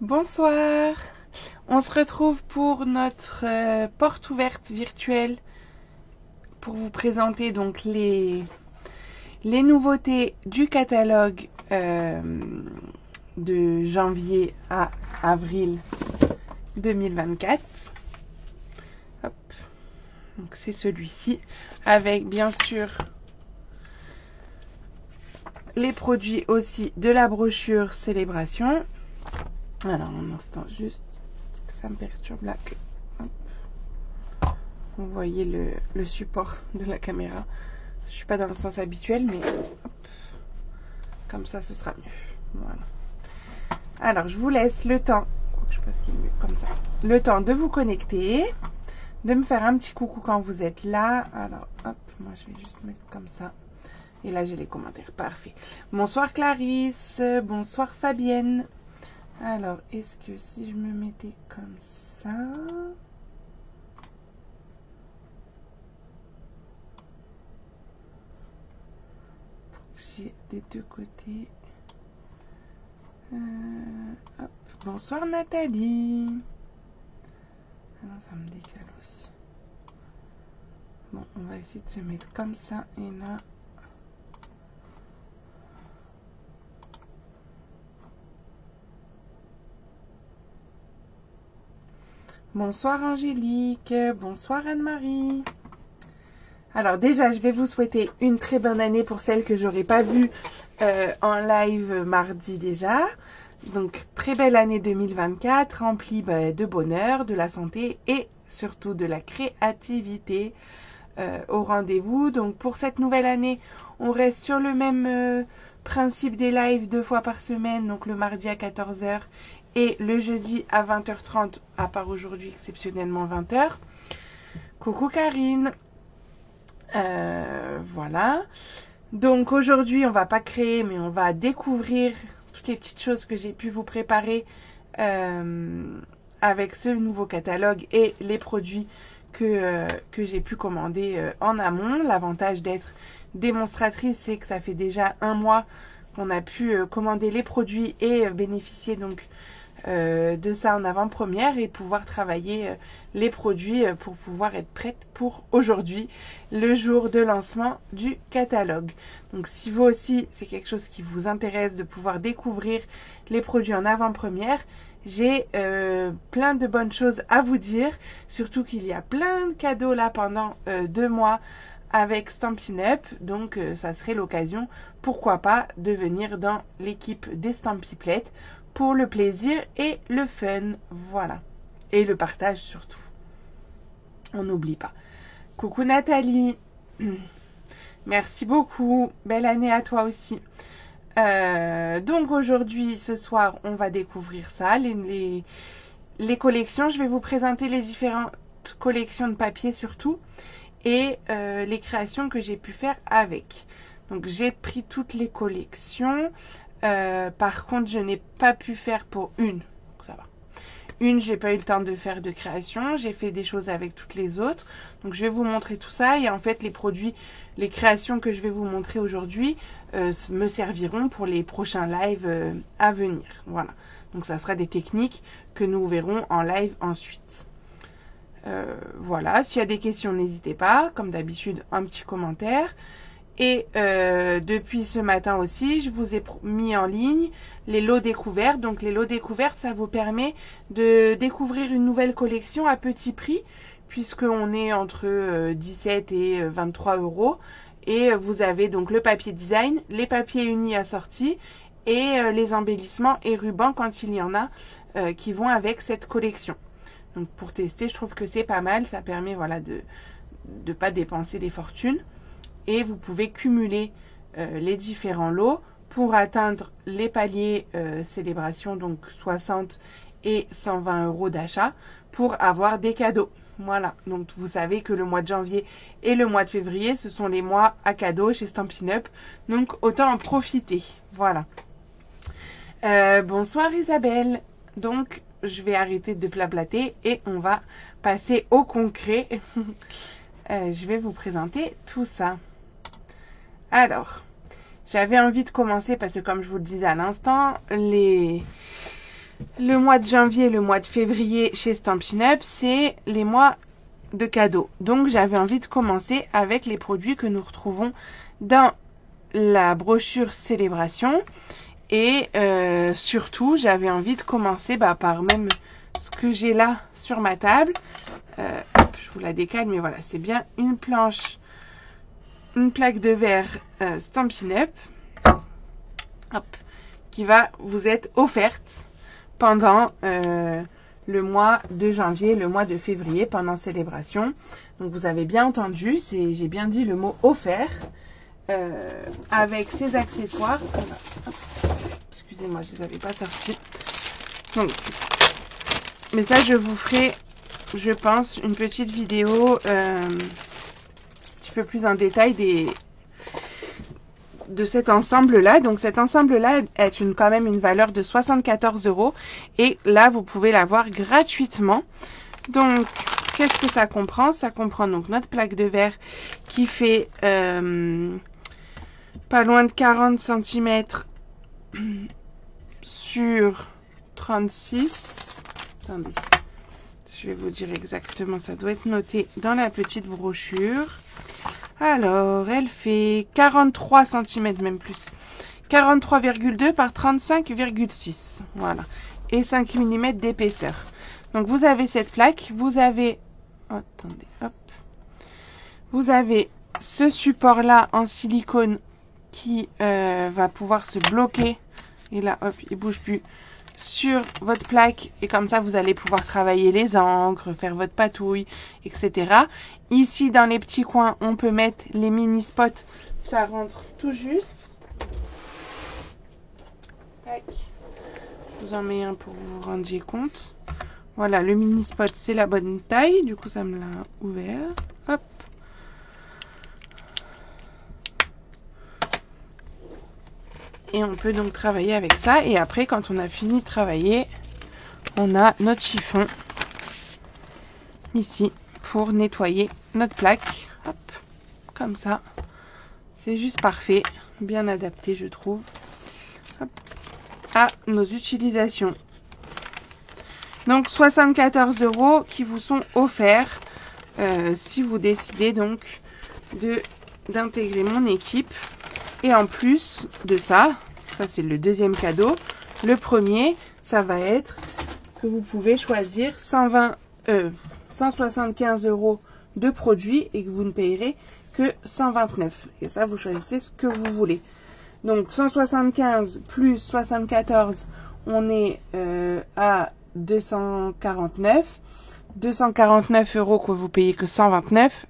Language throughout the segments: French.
Bonsoir, on se retrouve pour notre porte ouverte virtuelle pour vous présenter donc les nouveautés du catalogue de janvier à avril 2024. Hop. Donc c'est celui-ci avec bien sûr les produits aussi de la brochure Célébration. Alors un instant juste, parce que ça me perturbe là que vous voyez le support de la caméra. Je suis pas dans le sens habituel, mais hop, comme ça ce sera mieux. Voilà. Alors je vous laisse le temps, je pense qu'il est mieux comme ça, le temps de vous connecter, de me faire un petit coucou quand vous êtes là. Alors hop, moi je vais juste mettre comme ça. Et là j'ai les commentaires, parfait. Bonsoir Clarisse, bonsoir Fabienne. Alors, est-ce que si je me mettais comme ça... Pour que j'ai des deux côtés... hop. Bonsoir Nathalie. Ah non, ça me décale aussi. Bon, on va essayer de se mettre comme ça. Et là... Bonsoir Angélique, bonsoir Anne-Marie. Alors déjà, je vais vous souhaiter une très bonne année pour celles que j'aurais pas vues en live mardi déjà. Donc très belle année 2024, remplie de bonheur, de la santé et surtout de la créativité au rendez-vous. Donc pour cette nouvelle année, on reste sur le même principe des lives 2 fois par semaine, donc le mardi à 14h et le jeudi à 20h30, à part aujourd'hui exceptionnellement 20h. Coucou Karine. Voilà. Donc aujourd'hui, on va pas créer, mais on va découvrir toutes les petites choses que j'ai pu vous préparer avec ce nouveau catalogue et les produits que j'ai pu commander en amont. L'avantage d'être démonstratrice, c'est que ça fait déjà un mois qu'on a pu commander les produits et bénéficier donc de ça en avant-première et pouvoir travailler les produits pour pouvoir être prête pour aujourd'hui, le jour de lancement du catalogue. Donc si vous aussi c'est quelque chose qui vous intéresse de pouvoir découvrir les produits en avant-première, j'ai plein de bonnes choses à vous dire, surtout qu'il y a plein de cadeaux là pendant 2 mois avec Stampin' Up, donc ça serait l'occasion, pourquoi pas, de venir dans l'équipe des Stampiplettes pour le plaisir et le fun, voilà. Et le partage surtout. On n'oublie pas. Coucou Nathalie. Merci beaucoup. Belle année à toi aussi. Donc aujourd'hui, ce soir, on va découvrir ça, les collections. Je vais vous présenter les différentes collections de papier surtout et les créations que j'ai pu faire avec. Donc j'ai pris toutes les collections. Par contre, je n'ai pas pu faire pour une. Ça va. Une, j'ai pas eu le temps de faire de création. J'ai fait des choses avec toutes les autres. Donc, je vais vous montrer tout ça. Et en fait, les produits, les créations que je vais vous montrer aujourd'hui me serviront pour les prochains lives à venir. Voilà. Donc, ça sera des techniques que nous verrons en live ensuite. Voilà. S'il y a des questions, n'hésitez pas. Comme d'habitude, un petit commentaire. Et depuis ce matin aussi, je vous ai mis en ligne les lots découvertes. Donc les lots découvertes, ça vous permet de découvrir une nouvelle collection à petit prix, puisqu'on est entre 17 et 23 euros. Et vous avez donc le papier design, les papiers unis assortis et les embellissements et rubans quand il y en a qui vont avec cette collection. Donc pour tester, je trouve que c'est pas mal. Ça permet voilà, de ne pas dépenser des fortunes. Et vous pouvez cumuler les différents lots pour atteindre les paliers célébration, donc 60 et 120 euros d'achat pour avoir des cadeaux. Voilà, donc vous savez que le mois de janvier et le mois de février, ce sont les mois à cadeaux chez Stampin' Up, donc autant en profiter. Voilà. Bonsoir Isabelle. Donc je vais arrêter de blablater et on va passer au concret. Je vais vous présenter tout ça. Alors, j'avais envie de commencer parce que comme je vous le disais à l'instant, les Le mois de janvier, le mois de février chez Stampin' Up, c'est les mois de cadeaux. Donc j'avais envie de commencer avec les produits que nous retrouvons dans la brochure Célébration. Et surtout, j'avais envie de commencer par même ce que j'ai là sur ma table. Hop, je vous la décale, mais voilà, c'est bien une planche, une plaque de verre Stampin' Up, hop, qui va vous être offerte pendant le mois de janvier, le mois de février, pendant Célébration. Donc vous avez bien entendu, j'ai bien dit le mot offert, avec ses accessoires. Excusez-moi, je ne les avais pas sortis. Donc, mais ça, je vous ferai, je pense, une petite vidéo un petit peu plus en détail de cet ensemble-là. Donc, cet ensemble-là est quand même une valeur de 74 €. Et là, vous pouvez l'avoir gratuitement. Donc, qu'est-ce que ça comprend? Ça comprend donc notre plaque de verre qui fait pas loin de 40 cm sur 36. Attendez, je vais vous dire exactement, ça doit être noté dans la petite brochure. Alors, elle fait 43 cm, même plus. 43,2 par 35,6. Voilà. Et 5 mm d'épaisseur. Donc, vous avez cette plaque. Vous avez... Attendez, hop. Vous avez ce support-là en silicone qui va pouvoir se bloquer. Et là, hop, il bouge plus. Sur votre plaque, et comme ça vous allez pouvoir travailler les encres, faire votre patouille, etc. Ici dans les petits coins on peut mettre les mini spots, ça rentre tout juste. Tac. Je vous en mets un pour vous vous rendiez compte. Voilà, le mini spot c'est la bonne taille, du coup ça me l'a ouvert. Hop. Et on peut donc travailler avec ça. Et après, quand on a fini de travailler, on a notre chiffon ici pour nettoyer notre plaque. Hop, comme ça. C'est juste parfait. Bien adapté, je trouve. Hop, à nos utilisations. Donc, 74 € qui vous sont offerts si vous décidez donc d'intégrer mon équipe. Et en plus de ça, ça c'est le deuxième cadeau. Le premier, ça va être que vous pouvez choisir 175 € de produits et que vous ne payerez que 129. Et ça, vous choisissez ce que vous voulez. Donc 175 plus 74, on est à 249. 249 € que vous payez que 129,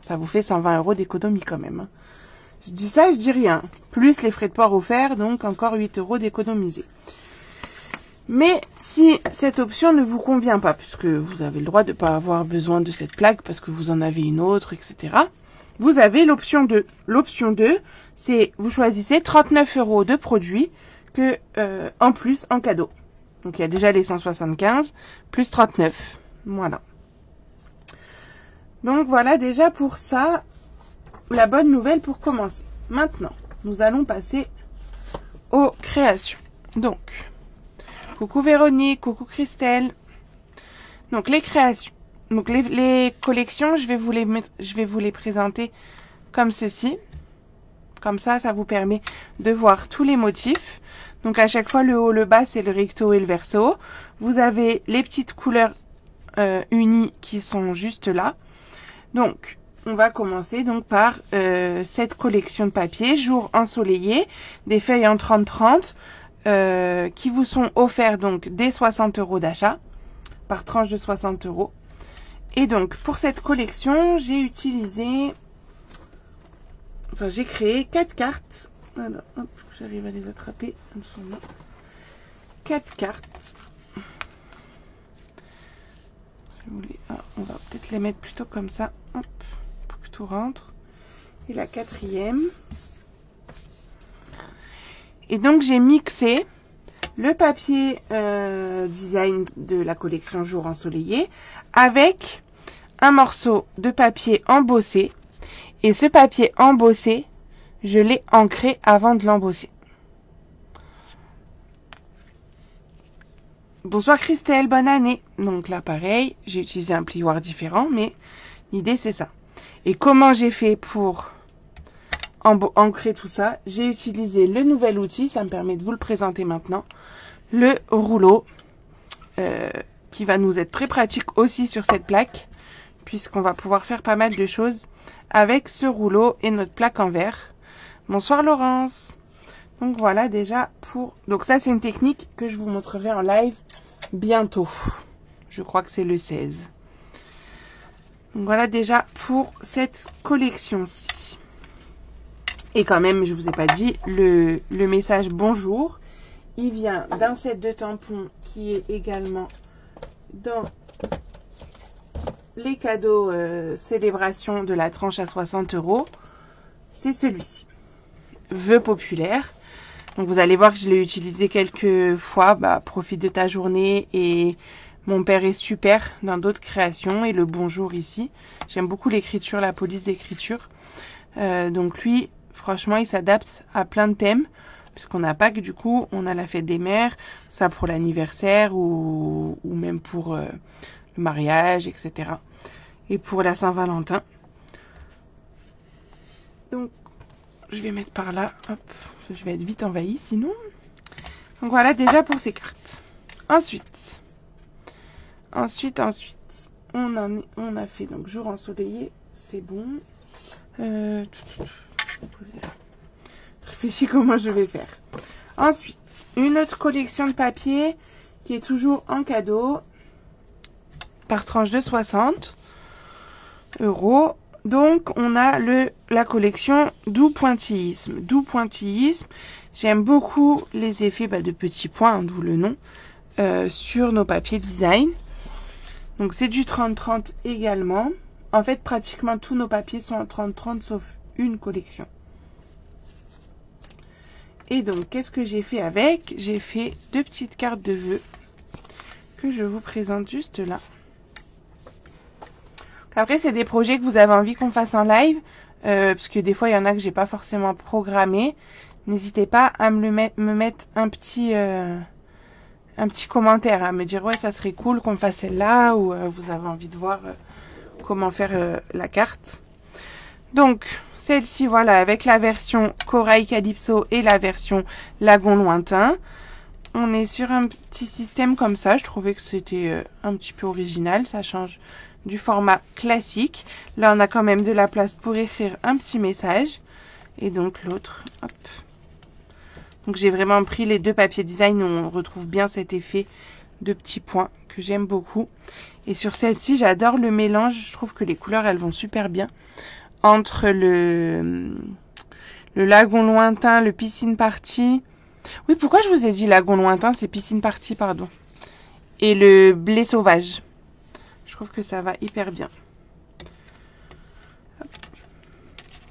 ça vous fait 120 € d'économie quand même. Hein. Je dis ça, je dis rien. Plus les frais de port offerts, donc encore 8 € d'économiser. Mais si cette option ne vous convient pas, puisque vous avez le droit de ne pas avoir besoin de cette plaque parce que vous en avez une autre, etc., vous avez l'option 2. L'option 2, c'est vous choisissez 39 € de produits que en plus en cadeau. Donc il y a déjà les 175 plus 39. Voilà. Donc voilà déjà pour ça. La bonne nouvelle pour commencer. Maintenant, nous allons passer aux créations. Donc, coucou Véronique, coucou Christelle. Donc, les créations. Donc, les collections, je vais vous les présenter comme ceci. Comme ça, ça vous permet de voir tous les motifs. Donc, à chaque fois, le haut, le bas, c'est le recto et le verso. Vous avez les petites couleurs unies qui sont juste là. Donc, on va commencer donc par cette collection de papier jour ensoleillé, des feuilles en 30-30 qui vous sont offerts donc dès 60 € d'achat par tranche de 60 €. Et donc pour cette collection, j'ai créé 4 cartes. Alors, hop, j'arrive à les attraper. 4 cartes. On va peut-être les mettre plutôt comme ça. Hop. Tout rentre. Et la quatrième. Et donc j'ai mixé le papier design de la collection jour ensoleillé avec un morceau de papier embossé. Et ce papier embossé, je l'ai ancré avant de l'embosser. bonsoir Christelle, bonne année. Donc là, pareil, j'ai utilisé un plioir différent, mais l'idée, c'est ça. Et comment j'ai fait pour ancrer tout ça? J'ai utilisé le nouvel outil, ça me permet de vous le présenter maintenant. Le rouleau, qui va nous être très pratique aussi sur cette plaque, puisqu'on va pouvoir faire pas mal de choses avec ce rouleau et notre plaque en verre. Bonsoir Laurence. Donc voilà déjà pour... Donc ça c'est une technique que je vous montrerai en live bientôt. Je crois que c'est le 16. Donc voilà déjà pour cette collection-ci. Et quand même, je vous ai pas dit, le message bonjour, il vient d'un set de tampons qui est également dans les cadeaux célébration de la tranche à 60 €. C'est celui-ci. Vœux populaires. Donc vous allez voir que je l'ai utilisé quelques fois. Profite de ta journée et mon père est super dans d'autres créations. Et le bonjour ici. J'aime beaucoup l'écriture, la police d'écriture. Donc lui, franchement, il s'adapte à plein de thèmes. Puisqu'on n'a pas que du coup, on a la fête des mères. Ça pour l'anniversaire ou même pour le mariage, etc. Et pour la Saint-Valentin. Donc, je vais mettre par là. Hop, je vais être vite envahie sinon. Donc voilà déjà pour ces cartes. Ensuite, on a fait donc jour ensoleillé, c'est bon. Je réfléchis comment je vais faire. Ensuite, une autre collection de papier qui est toujours en cadeau par tranche de 60 €. Donc, on a la collection Doux Pointillisme. Doux Pointillisme, j'aime beaucoup les effets de petits points, d'où le nom, sur nos papiers design. Donc, c'est du 30-30 également. En fait, pratiquement tous nos papiers sont en 30-30, sauf une collection. Et donc, qu'est-ce que j'ai fait avec? J'ai fait 2 petites cartes de vœux que je vous présente juste là. Après, c'est des projets que vous avez envie qu'on fasse en live, parce que des fois, il y en a que j'ai pas forcément programmé. N'hésitez pas à me mettre un petit commentaire, à me dire ouais, ça serait cool qu'on fasse celle-là, ou vous avez envie de voir comment faire la carte. Donc, celle-ci, voilà, avec la version Corail Calypso et la version Lagon Lointain. On est sur un petit système comme ça. Je trouvais que c'était un petit peu original. Ça change du format classique. Là, on a quand même de la place pour écrire un petit message. Et donc, l'autre, hop. Donc, j'ai vraiment pris les 2 papiers design où on retrouve bien cet effet de petits points que j'aime beaucoup. Et sur celle-ci, j'adore le mélange. Je trouve que les couleurs, elles vont super bien. Entre le Lagon Lointain, le Piscine Party. Oui, pourquoi je vous ai dit Lagon Lointain? C'est Piscine Party, pardon. Et le Blé Sauvage. Je trouve que ça va hyper bien.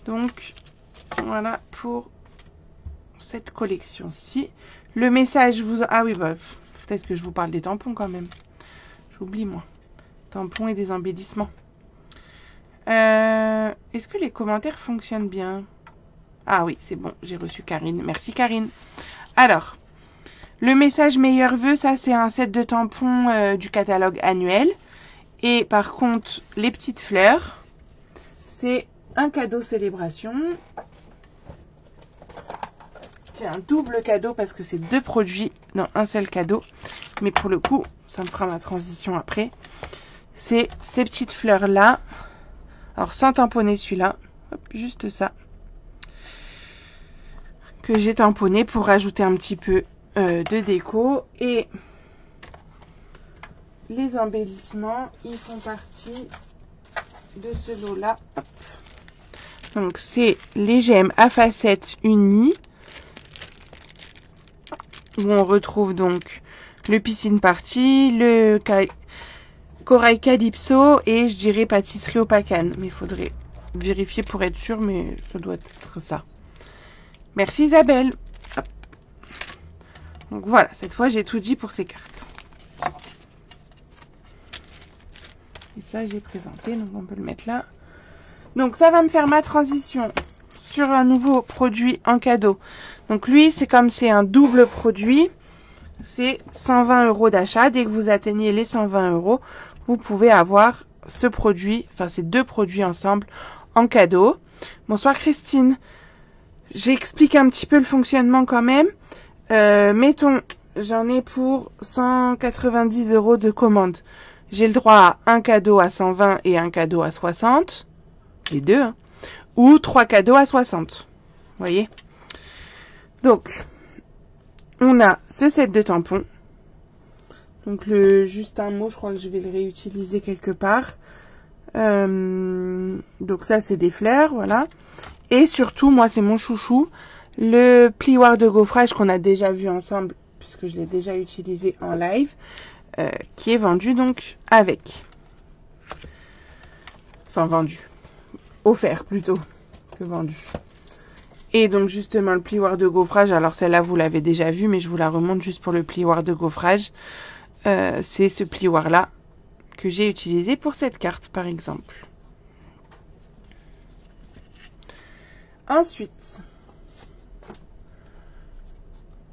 Donc, voilà pour cette collection-ci. Le message vous... Ah oui, peut-être que je vous parle des tampons quand même. J'oublie, moi. Tampons et des embellissements. Est-ce que les commentaires fonctionnent bien? Ah oui, c'est bon, j'ai reçu Karine. Merci Karine. Alors, le message meilleur vœu, ça c'est un set de tampons du catalogue annuel. Et par contre, les petites fleurs, c'est un cadeau célébration. C'est un double cadeau parce que c'est 2 produits dans un seul cadeau. Mais pour le coup, ça me fera ma transition après. C'est ces petites fleurs-là. Alors, sans tamponner celui-là. Hop, juste ça. Que j'ai tamponné pour rajouter un petit peu de déco. Et les embellissements, ils font partie de ce lot-là. Donc, c'est les gemmes à facettes unies. Où on retrouve donc le Piscine Party, le Corail Calypso et je dirais pâtisserie au pacane. Mais il faudrait vérifier pour être sûr, mais ça doit être ça. Merci Isabelle. Hop. Donc voilà, cette fois j'ai tout dit pour ces cartes. Et ça j'ai présenté, donc on peut le mettre là. Donc ça va me faire ma transition sur un nouveau produit en cadeau. Donc lui, c'est comme c'est un double produit. c'est 120 € d'achat. Dès que vous atteignez les 120 €, vous pouvez avoir ce produit, enfin ces deux produits ensemble en cadeau. Bonsoir Christine. J'explique un petit peu le fonctionnement quand même. Mettons, j'en ai pour 190 € de commande. J'ai le droit à un cadeau à 120 et un cadeau à 60. Les deux, hein. Ou 3 cadeaux à 60. Vous voyez? Donc, on a ce set de tampons. Donc, juste un mot, je crois que je vais le réutiliser quelque part. Donc, ça, c'est des fleurs, voilà. Et surtout, moi, c'est mon chouchou, le plioir de gaufrage qu'on a déjà vu ensemble, puisque je l'ai déjà utilisé en live, qui est vendu donc avec. Enfin, vendu. Offert plutôt que vendu. Et donc justement le plioir de gaufrage, alors celle-là vous l'avez déjà vu, mais je vous la remonte juste pour le plioir de gaufrage. C'est ce plioir là que j'ai utilisé pour cette carte par exemple. Ensuite,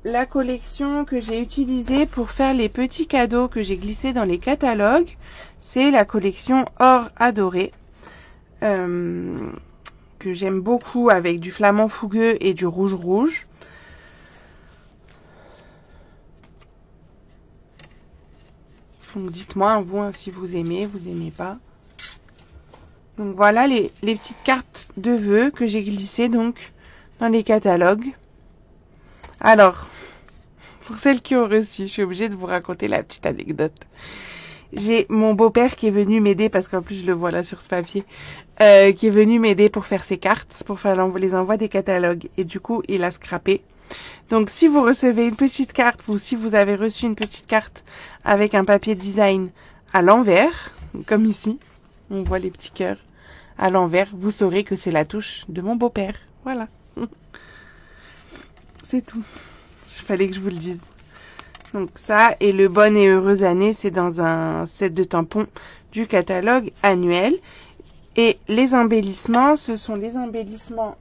la collection que j'ai utilisée pour faire les petits cadeaux que j'ai glissés dans les catalogues, c'est la collection Or Adoré. Que j'aime beaucoup avec du flamant fougueux et du rouge rouge. Donc dites-moi vous si vous aimez pas. Donc voilà les petites cartes de vœux que j'ai glissées donc dans les catalogues. Alors, pour celles qui ont reçu, je suis obligée de vous raconter la petite anecdote. J'ai mon beau-père qui est venu m'aider, parce qu'en plus je le vois là sur ce papier, qui est venu m'aider pour faire ses cartes, pour faire les envois des catalogues. Et du coup, il a scrappé. Donc si vous recevez une petite carte, ou si vous avez reçu une petite carte avec un papier design à l'envers, comme ici, on voit les petits cœurs à l'envers, vous saurez que c'est la touche de mon beau-père. Voilà. C'est tout. Il fallait que je vous le dise. Donc ça, et le bonne et heureuse année, c'est dans un set de tampons du catalogue annuel. Et les embellissements, ce sont les embellissements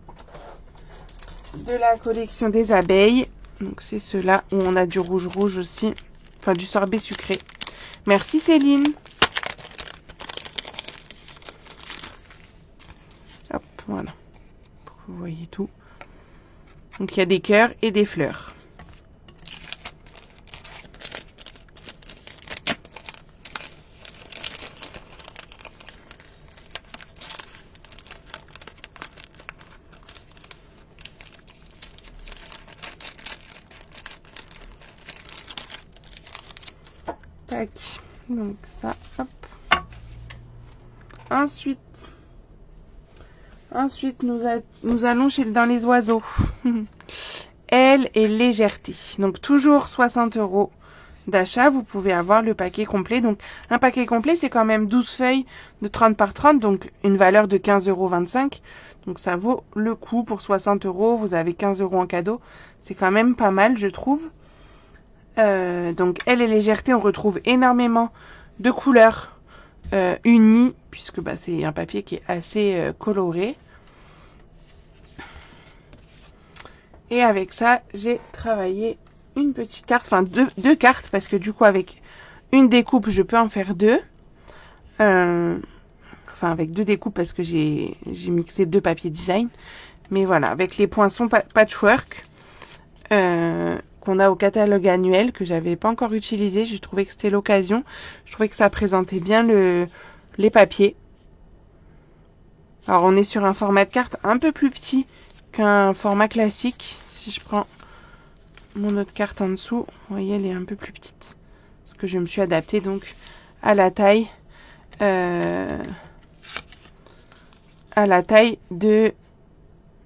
de la collection des abeilles. Donc c'est ceux-là où on a du rouge rouge aussi, enfin du sorbet sucré. Merci Céline. Hop, voilà, pour que vous voyez tout. Donc il y a des cœurs et des fleurs. Tac, donc ça, hop. Ensuite nous allons dans les oiseaux. Elle est légèreté. Donc toujours 60 € d'achat, vous pouvez avoir le paquet complet. Donc un paquet complet, c'est quand même 12 feuilles de 30 par 30, donc une valeur de 15,25 €. Donc ça vaut le coup pour 60 €. Vous avez 15 € en cadeau. C'est quand même pas mal, je trouve. Donc elle est légèreté, on retrouve énormément de couleurs unies, puisque c'est un papier qui est assez coloré. Et avec ça, j'ai travaillé une petite carte, enfin deux cartes, parce que du coup avec une découpe, je peux en faire deux. Enfin avec deux découpes parce que j'ai mixé deux papiers design. Mais voilà, avec les poinçons patchwork qu'on a au catalogue annuel, que j'avais pas encore utilisé, j'ai trouvé que c'était l'occasion. Je trouvais que ça présentait bien les papiers. Alors on est sur un format de carte un peu plus petit qu'un format classique. Si je prends mon autre carte en dessous, vous voyez, elle est un peu plus petite. Parce que je me suis adaptée donc à la taille de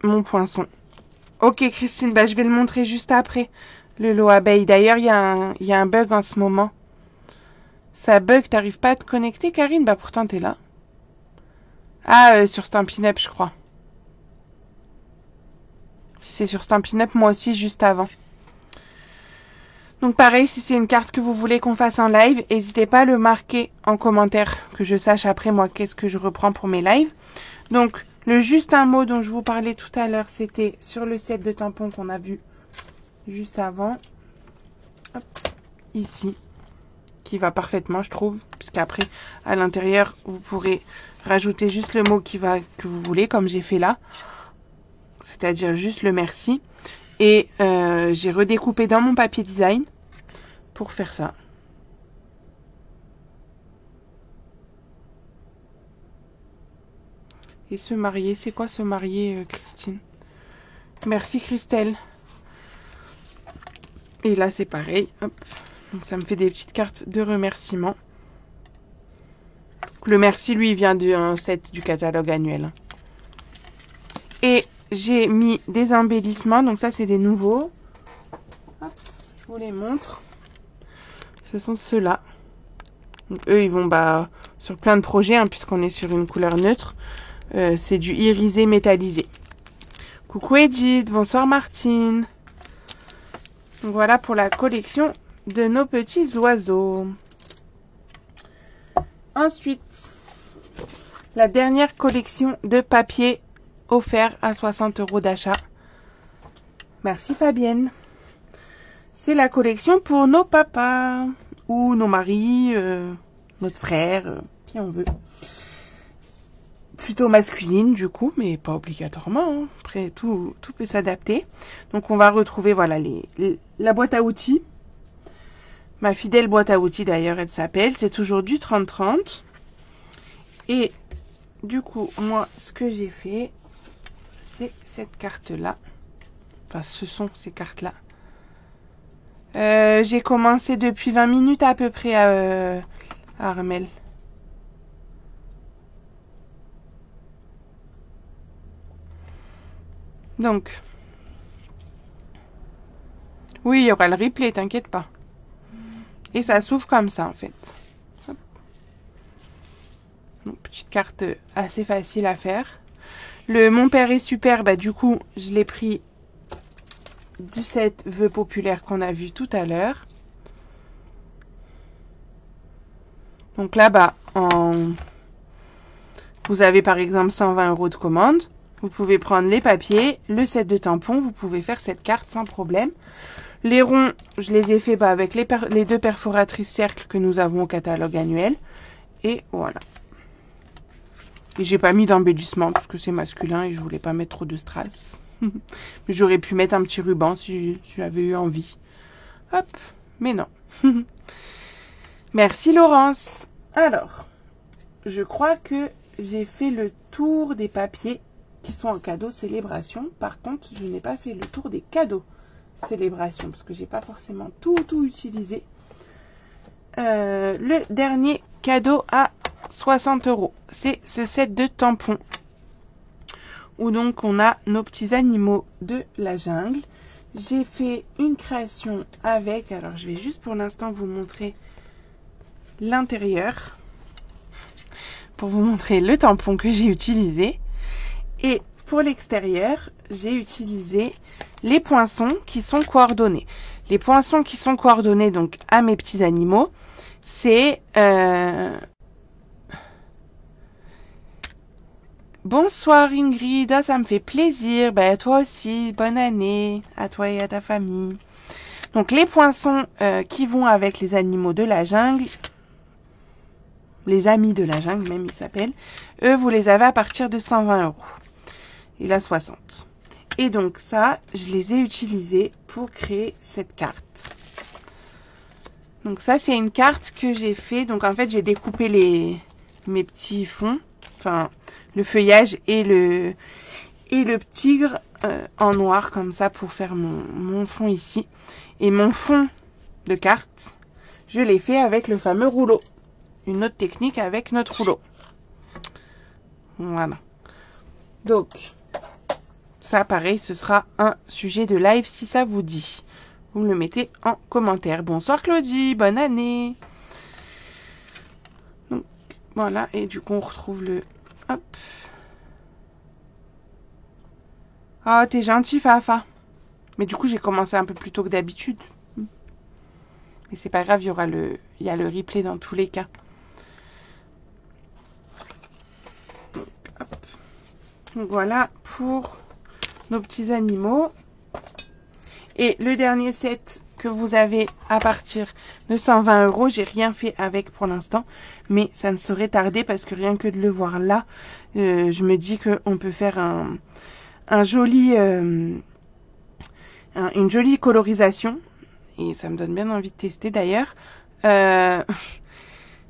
mon poinçon. Ok Christine, je vais le montrer juste après, le lot abeille. D'ailleurs, il y a un bug en ce moment. Ça bug, t'arrives pas à te connecter Karine? Pourtant t'es là. Ah, sur Stampin' Up, je crois. Si c'est sur Stampin' Up, moi aussi, juste avant. Donc pareil, si c'est une carte que vous voulez qu'on fasse en live, n'hésitez pas à le marquer en commentaire, que je sache après moi qu'est-ce que je reprends pour mes lives. Donc, le juste un mot dont je vous parlais tout à l'heure, c'était sur le set de tampons qu'on a vu juste avant. Hop. ici, qui va parfaitement, je trouve, puisqu'après, à l'intérieur, vous pourrez rajouter juste le mot que vous voulez, comme j'ai fait là, c'est-à-dire juste le merci. Et j'ai redécoupé dans mon papier design pour faire ça. Et se marier, c'est quoi se marier, Christine? Merci Christelle. Et là c'est pareil, hop. Donc ça me fait des petites cartes de remerciement. Le merci lui vient d'un set du catalogue annuel. Et j'ai mis des embellissements, donc ça c'est des nouveaux. Hop, je vous les montre. Ce sont ceux-là. Donc eux ils vont sur plein de projets, hein, puisqu'on est sur une couleur neutre. C'est du irisé métallisé. Coucou Edith, bonsoir Martine. Donc voilà pour la collection de nos petits oiseaux. Ensuite, la dernière collection de papier offert à 60 € d'achat. Merci Fabienne. C'est la collection pour nos papas ou nos maris, notre frère, qui on veut. Plutôt masculine du coup, mais pas obligatoirement, hein. Après tout peut s'adapter. Donc on va retrouver voilà la boîte à outils, ma fidèle boîte à outils d'ailleurs elle s'appelle, c'est toujours du 30-30. Et du coup moi ce que j'ai fait, c'est cette carte là, enfin ce sont ces cartes là. J'ai commencé depuis 20 minutes à peu près à Armel. Donc, oui, il y aura le replay, t'inquiète pas. Et ça s'ouvre comme ça, en fait. Hop. Donc, petite carte assez facile à faire. Le Mon Père est super, du coup, je l'ai pris du set Vœux populaires qu'on a vu tout à l'heure. Donc là, vous avez par exemple 120 € de commande. Vous pouvez prendre les papiers, le set de tampons, vous pouvez faire cette carte sans problème. Les ronds, je les ai fait avec les deux perforatrices cercles que nous avons au catalogue annuel. Et voilà. Et j'ai pas mis d'embellissement parce que c'est masculin et je voulais pas mettre trop de strass. Mais j'aurais pu mettre un petit ruban si j'avais eu envie. Hop, mais non. Merci Laurence. Alors, je crois que j'ai fait le tour des papiers qui sont en cadeau célébration. Par contre, je n'ai pas fait le tour des cadeaux célébration parce que j'ai pas forcément tout utilisé. Le dernier cadeau à 60 €, c'est ce set de tampons où donc on a nos petits animaux de la jungle. J'ai fait une création avec, alors je vais juste pour l'instant vous montrer l'intérieur pour vous montrer le tampon que j'ai utilisé. Et pour l'extérieur, j'ai utilisé les poinçons qui sont coordonnés. Les poinçons qui sont coordonnés donc à mes petits animaux, c'est bonsoir Ingrid, ça me fait plaisir. Toi aussi, bonne année à toi et à ta famille. Donc les poinçons qui vont avec les animaux de la jungle, les amis de la jungle même ils s'appellent, eux vous les avez à partir de 120 €. Il a 60. Et donc ça, je les ai utilisés pour créer cette carte. Donc ça, c'est une carte que j'ai fait. Donc en fait, j'ai découpé mes petits fonds, enfin le feuillage et le tigre en noir comme ça pour faire mon fond ici. Et mon fond de carte, je l'ai fait avec le fameux rouleau. Une autre technique avec notre rouleau. Voilà. Donc ça, pareil, ce sera un sujet de live si ça vous dit. Vous me le mettez en commentaire. Bonsoir Claudie, bonne année. Donc, voilà, et du coup, on retrouve le... Hop. Oh, t'es gentil, Fafa. Mais du coup, j'ai commencé un peu plus tôt que d'habitude. Mais c'est pas grave, il y a le replay dans tous les cas. Donc, hop. Donc, voilà pour nos petits animaux. Et le dernier set que vous avez à partir de 120 €. J'ai rien fait avec pour l'instant, mais ça ne saurait tarder parce que rien que de le voir là, je me dis qu'on peut faire un joli, une jolie colorisation. Et ça me donne bien envie de tester d'ailleurs.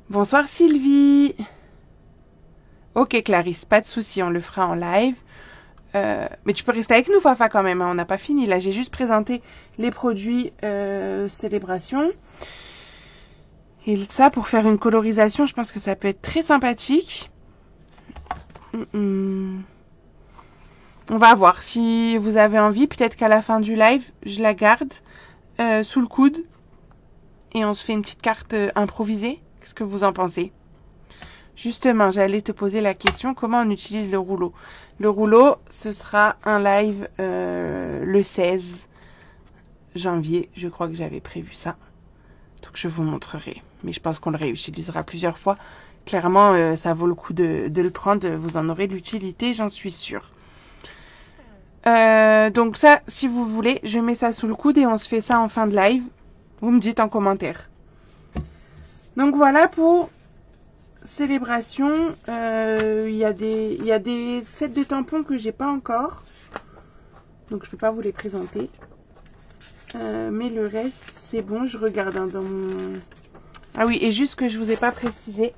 Bonsoir Sylvie. Ok Clarisse, pas de souci, on le fera en live. Mais tu peux rester avec nous Fafa quand même, hein, on n'a pas fini. Là j'ai juste présenté les produits Célébration. Et ça pour faire une colorisation, je pense que ça peut être très sympathique. On va voir si vous avez envie. Peut-être qu'à la fin du live, je la garde sous le coude. Et on se fait une petite carte improvisée. Qu'est-ce que vous en pensez? Justement, j'allais te poser la question, comment on utilise le rouleau? Le rouleau, ce sera un live le 16 janvier. Je crois que j'avais prévu ça. Donc, je vous montrerai. Mais je pense qu'on le réutilisera plusieurs fois. Clairement, ça vaut le coup de le prendre. Vous en aurez de l'utilité, j'en suis sûre. Donc ça, si vous voulez, je mets ça sous le coude et on se fait ça en fin de live. Vous me dites en commentaire. Donc voilà pour Célébration. Il y a des sets de tampons que j'ai pas encore. Donc je peux pas vous les présenter. Mais le reste, c'est bon. Je regarde dans mon... Ah oui, et juste que je vous ai pas précisé,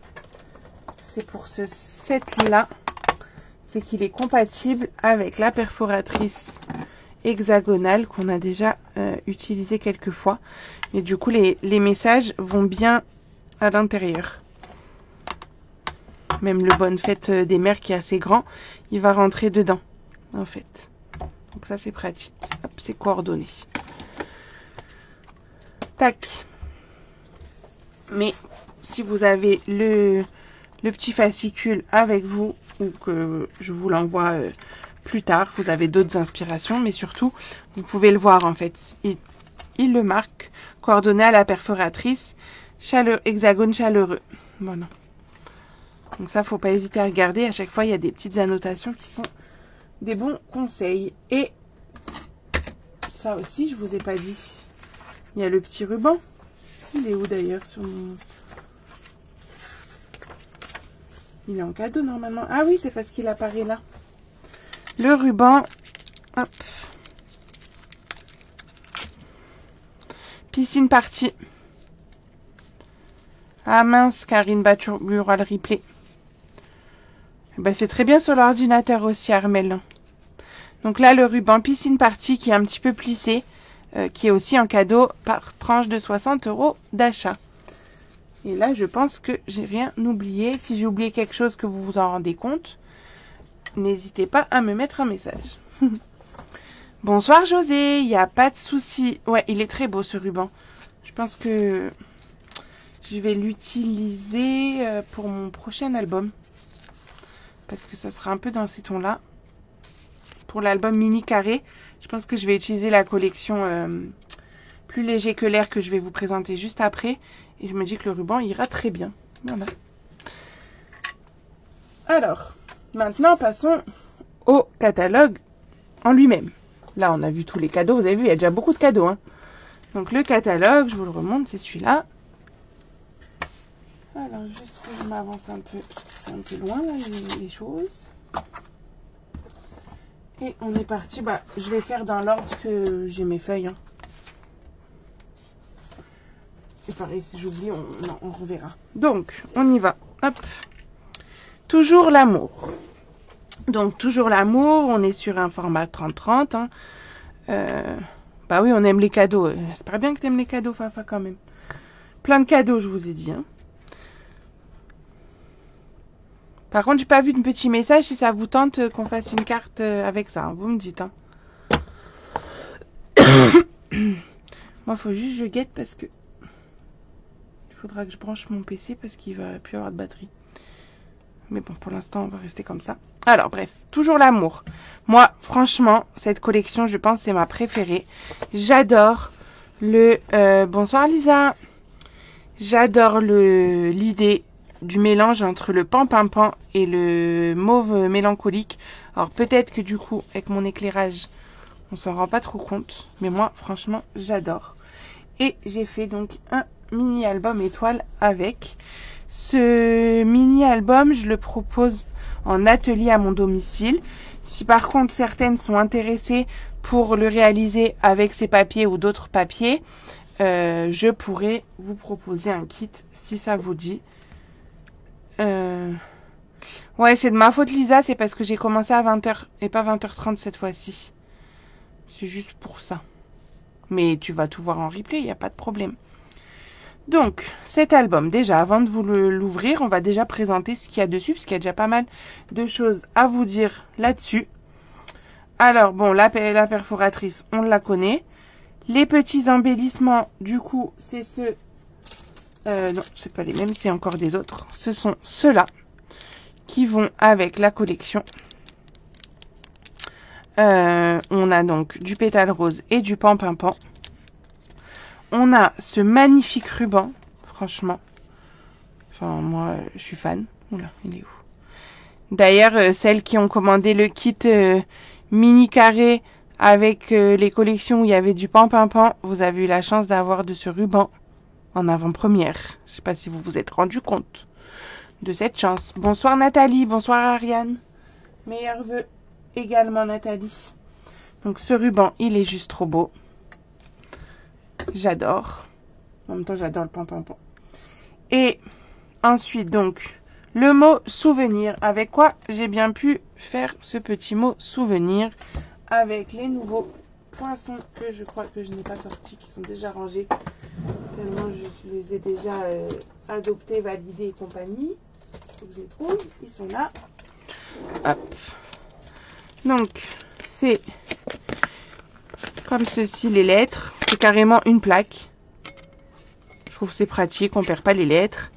c'est pour ce set-là, c'est qu'il est compatible avec la perforatrice hexagonale qu'on a déjà utilisée quelques fois. Et du coup, les messages vont bien à l'intérieur. Même le Bonne Fête des Mères qui est assez grand, il va rentrer dedans, en fait. Donc ça, c'est pratique. Hop, c'est coordonné. Tac. Mais si vous avez le petit fascicule avec vous, ou que je vous l'envoie plus tard, vous avez d'autres inspirations, mais surtout, vous pouvez le voir, en fait. Il le marque, coordonné à la perforatrice, hexagone chaleureux. Voilà. Donc ça, faut pas hésiter à regarder. À chaque fois, il y a des petites annotations qui sont des bons conseils. Et ça aussi, je vous ai pas dit. Il y a le petit ruban. Il est où d'ailleurs sur mon... Il est en cadeau normalement. Ah oui, c'est parce qu'il apparaît là. Le ruban. Hop. Piscine partie. Ah mince, Karine Bural replay. Ben, c'est très bien sur l'ordinateur aussi, Armel. Donc là, le ruban piscine partie qui est un petit peu plissé, qui est aussi en cadeau par tranche de 60 € d'achat. Et là, je pense que j'ai rien oublié. Si j'ai oublié quelque chose que vous vous en rendez compte, n'hésitez pas à me mettre un message. Bonsoir José, il n'y a pas de souci. Ouais, il est très beau ce ruban. Je pense que je vais l'utiliser pour mon prochain album. Parce que ça sera un peu dans ces tons-là. Pour l'album mini carré, je pense que je vais utiliser la collection plus léger que l'air que je vais vous présenter juste après. Et je me dis que le ruban ira très bien. Voilà. Alors, maintenant passons au catalogue en lui-même. Là, on a vu tous les cadeaux. Vous avez vu, il y a déjà beaucoup de cadeaux. Hein. Donc le catalogue, je vous le remonte, c'est celui-là. Alors, juste que je m'avance un peu, c'est un peu loin là, les choses. Et on est parti. Bah, je vais faire dans l'ordre que j'ai mes feuilles. Hein. Et pareil, si j'oublie, on reverra. Donc, on y va. Hop. Toujours l'amour. Donc, toujours l'amour. On est sur un format 30-30. Hein. Bah oui, on aime les cadeaux. J'espère bien que tu aimes les cadeaux, Fafa, quand même. Plein de cadeaux, je vous ai dit. Hein. Par contre, j'ai pas vu de petit message si ça vous tente qu'on fasse une carte avec ça. Hein. Vous me dites. Hein. Moi, il faut juste que je guette parce que il faudra que je branche mon PC parce qu'il va plus avoir de batterie. Mais bon, pour l'instant, on va rester comme ça. Alors, bref, toujours l'amour. Moi, franchement, cette collection, je pense, c'est ma préférée. J'adore le... bonsoir, Lisa. J'adore l'idée du mélange entre le pan-pan-pan et le mauve mélancolique. Alors, peut-être que du coup, avec mon éclairage, on s'en rend pas trop compte. Mais moi, franchement, j'adore. Et j'ai fait donc un mini album étoile avec. Ce mini album, je le propose en atelier à mon domicile. Si par contre certaines sont intéressées pour le réaliser avec ces papiers ou d'autres papiers, je pourrais vous proposer un kit si ça vous dit. Ouais, c'est de ma faute Lisa, c'est parce que j'ai commencé à 20h et pas 20h30 cette fois-ci. C'est juste pour ça. Mais tu vas tout voir en replay, il n'y a pas de problème. Donc, cet album, déjà, avant de vous l'ouvrir, on va déjà présenter ce qu'il y a dessus, parce qu'il y a déjà pas mal de choses à vous dire là-dessus. Alors, bon, la perforatrice, on la connaît. Les petits embellissements, du coup, c'est ceux... non, c'est pas les mêmes, c'est encore des autres. Ce sont ceux-là qui vont avec la collection. On a donc du pétale rose et du pan-pin-pan. On a ce magnifique ruban, franchement. Enfin, moi, je suis fan. Oula, il est où? D'ailleurs, celles qui ont commandé le kit mini carré avec les collections où il y avait du pan-pin-pan, vous avez eu la chance d'avoir de ce ruban en avant-première. Je sais pas si vous vous êtes rendu compte de cette chance. Bonsoir Nathalie, bonsoir Ariane. Meilleurs vœux également Nathalie. Donc ce ruban, il est juste trop beau. J'adore. En même temps, j'adore le pan-pin-pan. Et ensuite, donc, le mot souvenir. Avec quoi j'ai bien pu faire ce petit mot souvenir. Avec les nouveaux poinçons que je crois que je n'ai pas sortis, qui sont déjà rangés. Tellement je les ai déjà adoptés, validés et compagnie. Il faut que je les trouve. Ils sont là. Hop. Donc, c'est comme ceci les lettres. C'est carrément une plaque. Je trouve que c'est pratique, on perd pas les lettres.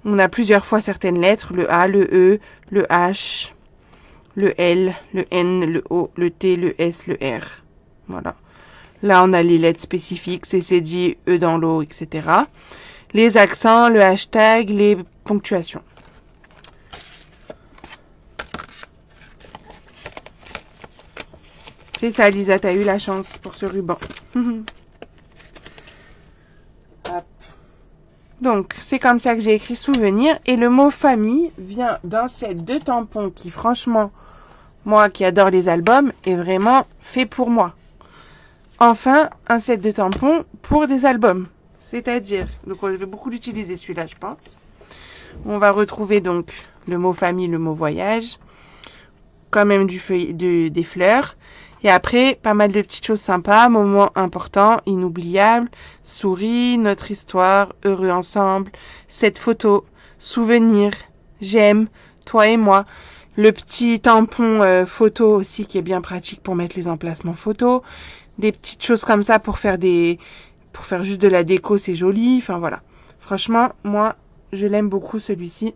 On a plusieurs fois certaines lettres, le A, le E, le H, le L, le N, le O, le T, le S, le R. Voilà. Là, on a les lettres spécifiques, CCD, E dans l'eau, etc. Les accents, le hashtag, les ponctuations. C'est ça, Lisa, t'as eu la chance pour ce ruban. Donc, c'est comme ça que j'ai écrit souvenir. Et le mot famille vient d'un set de tampons qui, franchement, moi qui adore les albums, est vraiment fait pour moi. Enfin, un set de tampons pour des albums. C'est-à-dire, donc je vais beaucoup l'utiliser celui-là, je pense. On va retrouver donc le mot famille, le mot voyage. Quand même des fleurs. Et après, pas mal de petites choses sympas, moments importants, inoubliables, souris, notre histoire, heureux ensemble, cette photo, souvenir, j'aime, toi et moi. Le petit tampon photo aussi qui est bien pratique pour mettre les emplacements photos. Des petites choses comme ça pour faire juste de la déco, c'est joli. Enfin voilà. Franchement, moi, je l'aime beaucoup celui-ci.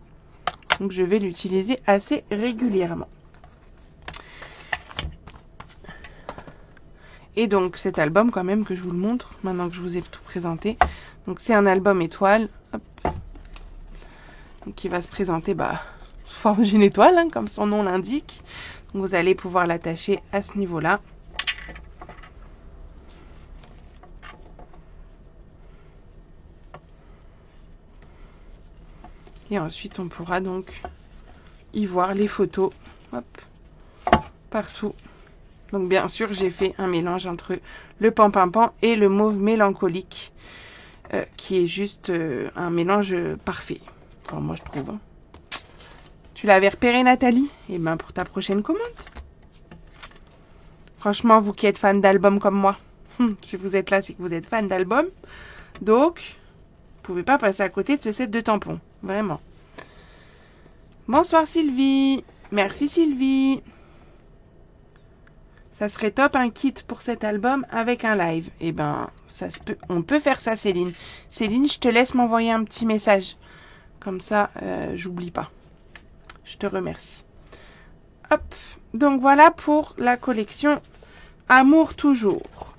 Donc je vais l'utiliser assez régulièrement. Et donc cet album quand même que je vous le montre maintenant que je vous ai tout présenté. Donc c'est un album étoile. Hop. Donc qui va se présenter sous forme d'une étoile, hein, comme son nom l'indique. Donc vous allez pouvoir l'attacher à ce niveau-là. Et ensuite on pourra donc y voir les photos. Hop. Partout. Donc bien sûr, j'ai fait un mélange entre le pan-pin-pan et le mauve mélancolique, qui est juste un mélange parfait. Enfin, moi, je trouve. Hein. Tu l'avais repéré, Nathalie? Eh bien, pour ta prochaine commande. Franchement, vous qui êtes fan d'albums comme moi, si vous êtes là, c'est que vous êtes fan d'albums. Donc, vous pouvez pas passer à côté de ce set de tampons. Vraiment. Bonsoir, Sylvie. Merci, Sylvie. Ça serait top un kit pour cet album avec un live. Eh ben, on peut faire ça, Céline. Céline, je te laisse m'envoyer un petit message. Comme ça, j'oublie pas. Je te remercie. Hop. Donc voilà pour la collection Amour toujours.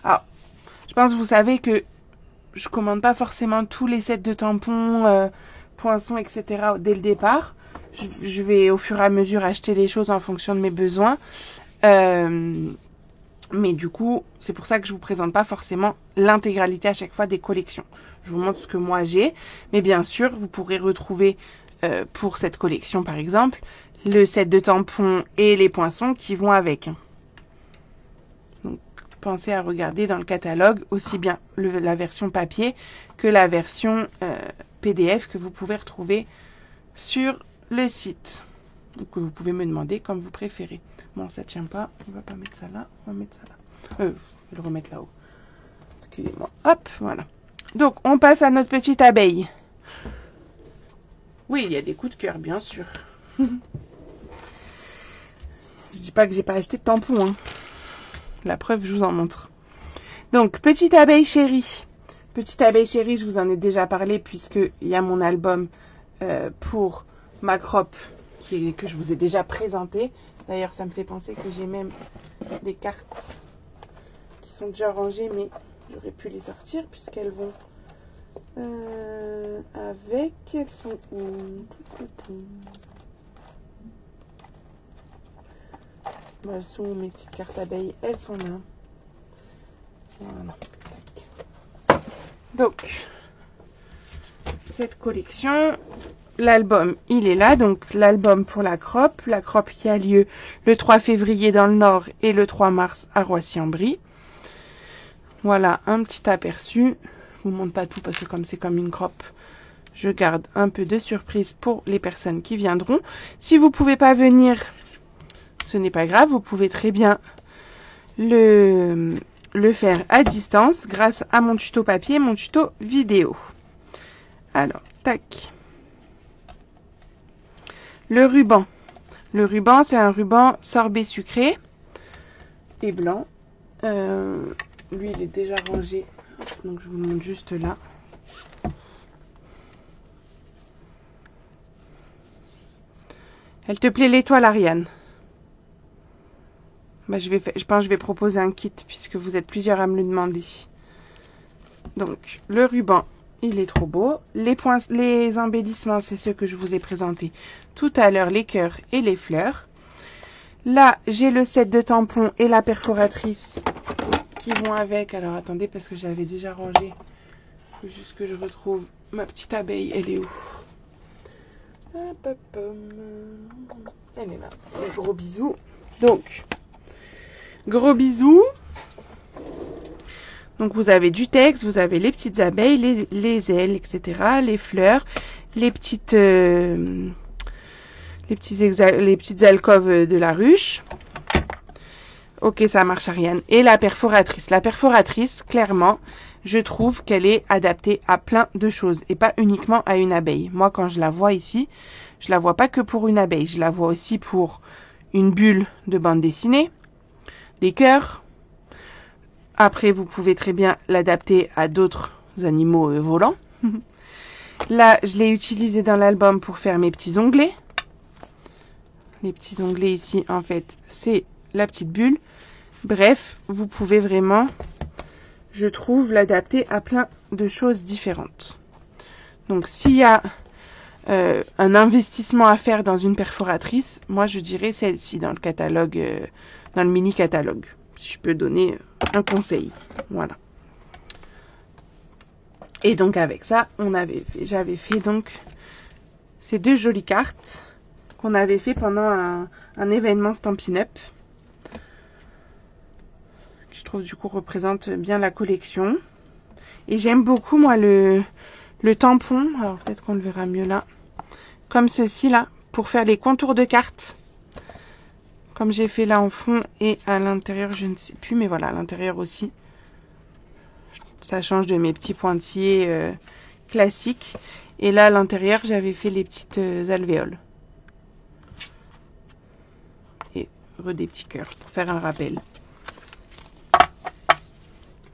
Alors, je pense que vous savez que je commande pas forcément tous les sets de tampons, poinçons, etc. dès le départ. Je vais au fur et à mesure acheter les choses en fonction de mes besoins. Mais du coup, c'est pour ça que je vous présente pas forcément l'intégralité à chaque fois des collections. Je vous montre ce que moi j'ai. Mais bien sûr, vous pourrez retrouver pour cette collection, par exemple, le set de tampons et les poinçons qui vont avec. Donc, pensez à regarder dans le catalogue aussi bien la version papier que la version PDF que vous pouvez retrouver sur le site. Donc, que vous pouvez me demander comme vous préférez. Bon, ça tient pas. On va pas mettre ça là. On va mettre ça là. Je vais le remettre là-haut. Excusez-moi. Hop, voilà. Donc, on passe à notre petite abeille. Oui, il y a des coups de cœur, bien sûr. Je dis pas que j'ai pas acheté de tampons, hein. La preuve, je vous en montre. Donc, petite abeille chérie. Petite abeille chérie, je vous en ai déjà parlé puisqu'il y a mon album pour ma crop que je vous ai déjà présenté. D'ailleurs, ça me fait penser que j'ai même des cartes qui sont déjà rangées, mais j'aurais pu les sortir puisqu'elles vont avec. Elles sont où? Elles sont où mes petites cartes abeilles? Elles sont là. Voilà. Donc, cette collection, l'album, il est là. Donc, l'album pour la crop qui a lieu le 3 février dans le Nord et le 3 mars à Roissy-en-Brie. Voilà un petit aperçu. Je vous montre pas tout parce que comme c'est comme une crop, je garde un peu de surprise pour les personnes qui viendront. Si vous pouvez pas venir, ce n'est pas grave. Vous pouvez très bien le faire à distance grâce à mon tuto papier, mon tuto vidéo. Alors, tac. Le ruban. Le ruban, c'est un ruban sorbet sucré et blanc. Lui, il est déjà rangé. Donc, je vous le montre juste là. Elle te plaît l'étoile, Ariane? Bah, je pense que je vais proposer un kit puisque vous êtes plusieurs à me le demander. Donc, le ruban, il est trop beau. Les embellissements, c'est ceux que je vous ai présentés tout à l'heure, les cœurs et les fleurs. Là, j'ai le set de tampons et la perforatrice qui vont avec. Alors, attendez, parce que j'avais déjà rangé. Il faut juste que je retrouve ma petite abeille. Elle est où? Elle est là. Gros bisous. Donc, gros bisous. Donc, vous avez du texte, vous avez les petites abeilles, les ailes, etc., les fleurs, les petites alcôves de la ruche. Ok, ça marche, Ariane. Et la perforatrice. La perforatrice, clairement, je trouve qu'elle est adaptée à plein de choses et pas uniquement à une abeille. Moi, quand je la vois ici, je la vois pas que pour une abeille. Je la vois aussi pour une bulle de bande dessinée, des cœurs. Après, vous pouvez très bien l'adapter à d'autres animaux volants. Là, je l'ai utilisé dans l'album pour faire mes petits onglets. Les petits onglets ici, en fait, c'est la petite bulle. Bref, vous pouvez vraiment, je trouve, l'adapter à plein de choses différentes. Donc, s'il y a un investissement à faire dans une perforatrice, moi, je dirais celle-ci dans le catalogue, dans le mini-catalogue. Si je peux donner un conseil. Voilà. Et donc, avec ça, j'avais fait donc ces deux jolies cartes qu'on avait fait pendant un événement Stampin' Up. Je trouve du coup représente bien la collection. Et j'aime beaucoup moi le tampon. Alors peut-être qu'on le verra mieux là. Comme ceci là, pour faire les contours de cartes. Comme j'ai fait là en fond et à l'intérieur, je ne sais plus, mais voilà, à l'intérieur aussi. Ça change de mes petits pointillés classiques. Et là à l'intérieur, j'avais fait les petites alvéoles. Et des petits cœurs pour faire un rappel.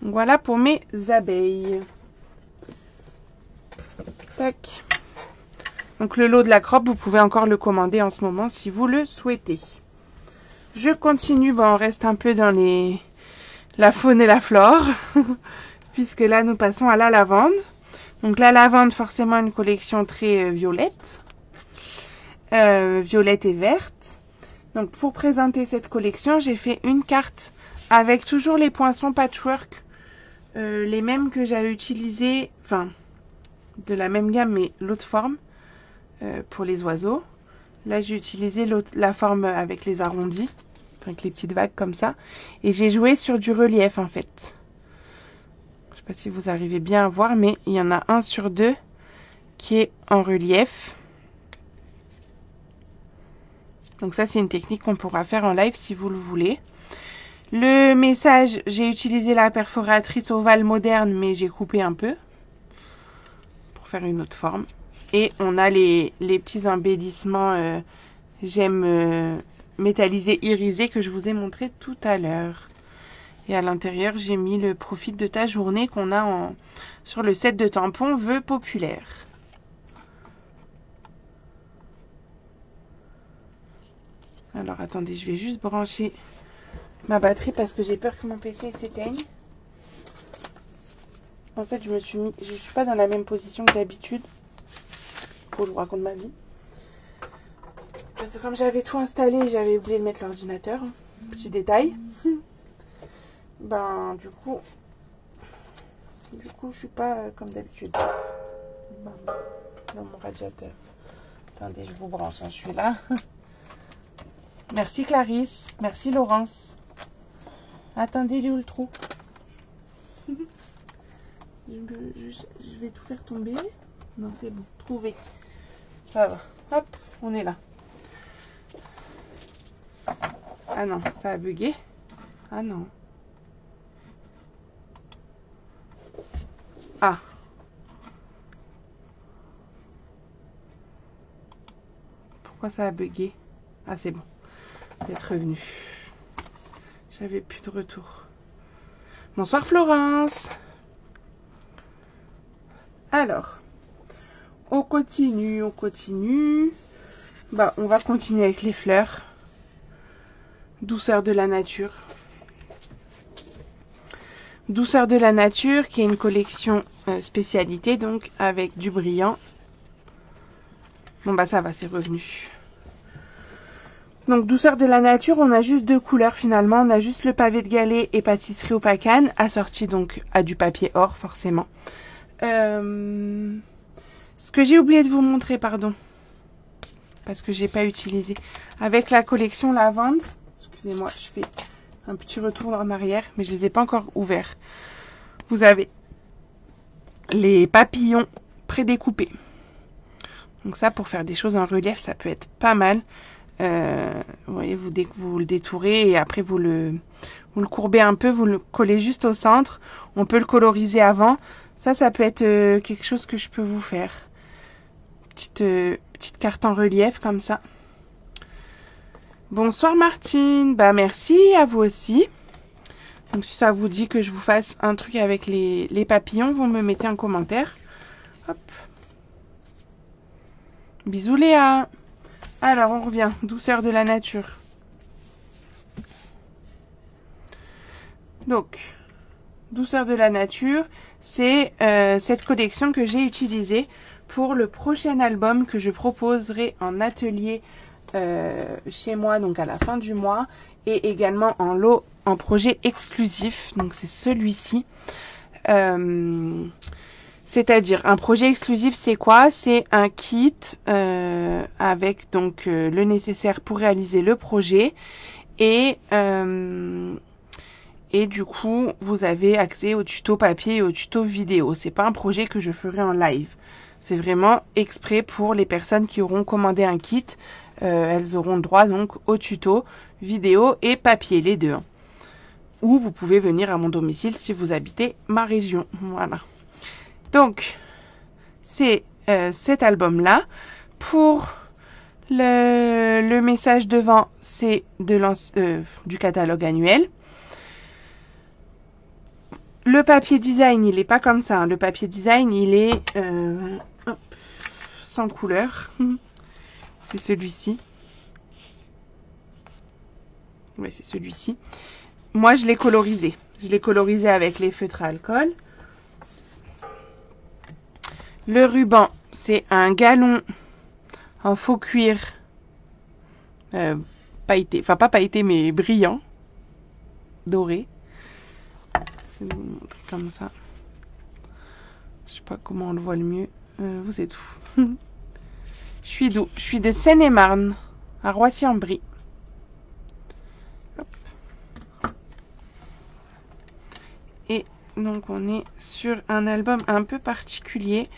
Voilà pour mes abeilles. Tac. Donc le lot de la crop, vous pouvez encore le commander en ce moment si vous le souhaitez. Je continue, bon, on reste un peu dans la faune et la flore. Puisque là, nous passons à la lavande. Donc la lavande, forcément une collection très violette. Violette et verte. Donc pour présenter cette collection, j'ai fait une carte avec toujours les poinçons patchwork, les mêmes que j'avais utilisés, enfin de la même gamme mais l'autre forme pour les oiseaux. Là j'ai utilisé la forme avec les arrondis, avec les petites vagues comme ça, et j'ai joué sur du relief en fait. Je sais pas si vous arrivez bien à voir, mais il y en a un sur deux qui est en relief. Donc ça c'est une technique qu'on pourra faire en live si vous le voulez. Le message, j'ai utilisé la perforatrice ovale moderne, mais j'ai coupé un peu pour faire une autre forme. Et on a les petits embellissements gemmes métallisées irisées que je vous ai montré tout à l'heure. Et à l'intérieur, j'ai mis le profit de ta journée qu'on a sur le set de tampons Vœux populaires. Alors attendez, je vais juste brancher ma batterie parce que j'ai peur que mon PC s'éteigne. En fait, je suis pas dans la même position que d'habitude. Faut que je vous raconte ma vie. Parce que comme j'avais tout installé, j'avais oublié de mettre l'ordinateur. Petit détail. Ben, du coup, je suis pas comme d'habitude. Dans mon radiateur. Attendez, je vous branche, hein, je suis là. Merci Clarisse. Merci Laurence. Attendez, il est où le trou? Je vais tout faire tomber. Non, c'est bon. Trouvé. Ça va. Hop, on est là. Ah non, ça a bugué. Ah non. Ah. Pourquoi ça a bugué? Ah, c'est bon. D'être revenu. J'avais plus de retour. Bonsoir Florence. Alors, on continue. Bah, on va continuer avec les fleurs. Douceur de la nature. Douceur de la nature, qui est une collection spécialité, donc avec du brillant. Bon bah ça va, c'est revenu. Donc douceur de la nature, on a juste deux couleurs finalement. On a juste le pavé de Galets et pâtisserie au pacane, assorti donc à du papier or forcément. Ce que j'ai oublié de vous montrer, pardon, parce que j'ai pas utilisé, avec la collection lavande. Excusez-moi, je fais un petit retour en arrière, mais je les ai pas encore ouverts. Vous avez les papillons prédécoupés. Donc ça, pour faire des choses en relief, ça peut être pas mal. Vous voyez, vous le détourez et après vous le courbez un peu, vous le collez juste au centre. On peut le coloriser avant. Ça peut être quelque chose que je peux vous faire. Petite carte en relief comme ça. Bonsoir Martine. Bah merci à vous aussi. Donc si ça vous dit que je vous fasse un truc avec les papillons, vous me mettez un commentaire. Hop. Bisous Léa. Alors on revient. Douceur de la nature. Donc, douceur de la nature, c'est cette collection que j'ai utilisée pour le prochain album que je proposerai en atelier chez moi, donc à la fin du mois, et également en lot, en projet exclusif. Donc c'est celui-ci. C'est-à-dire un projet exclusif, c'est quoi? C'est un kit avec donc le nécessaire pour réaliser le projet et du coup, vous avez accès au tuto papier et au tuto vidéo. C'est pas un projet que je ferai en live. C'est vraiment exprès pour les personnes qui auront commandé un kit. Elles auront droit donc au tuto vidéo et papier, les deux. Ou vous pouvez venir à mon domicile si vous habitez ma région. Voilà. Donc, c'est cet album-là. Pour le message devant, c'est du catalogue annuel. Le papier design, il n'est pas comme ça. Hein. Le papier design, il est sans couleur. C'est celui-ci. Oui, c'est celui-ci. Moi, je l'ai colorisé. Je l'ai colorisé avec les feutres à alcool. Le ruban, c'est un galon en faux cuir pailleté. Enfin, pas pailleté, mais brillant. doré. Je vais vous montrer comme ça. Je sais pas comment on le voit le mieux. Vous êtes où? Je suis d'où? Je suis de Seine-et-Marne, à Roissy-en-Brie. Et donc on est sur un album un peu particulier.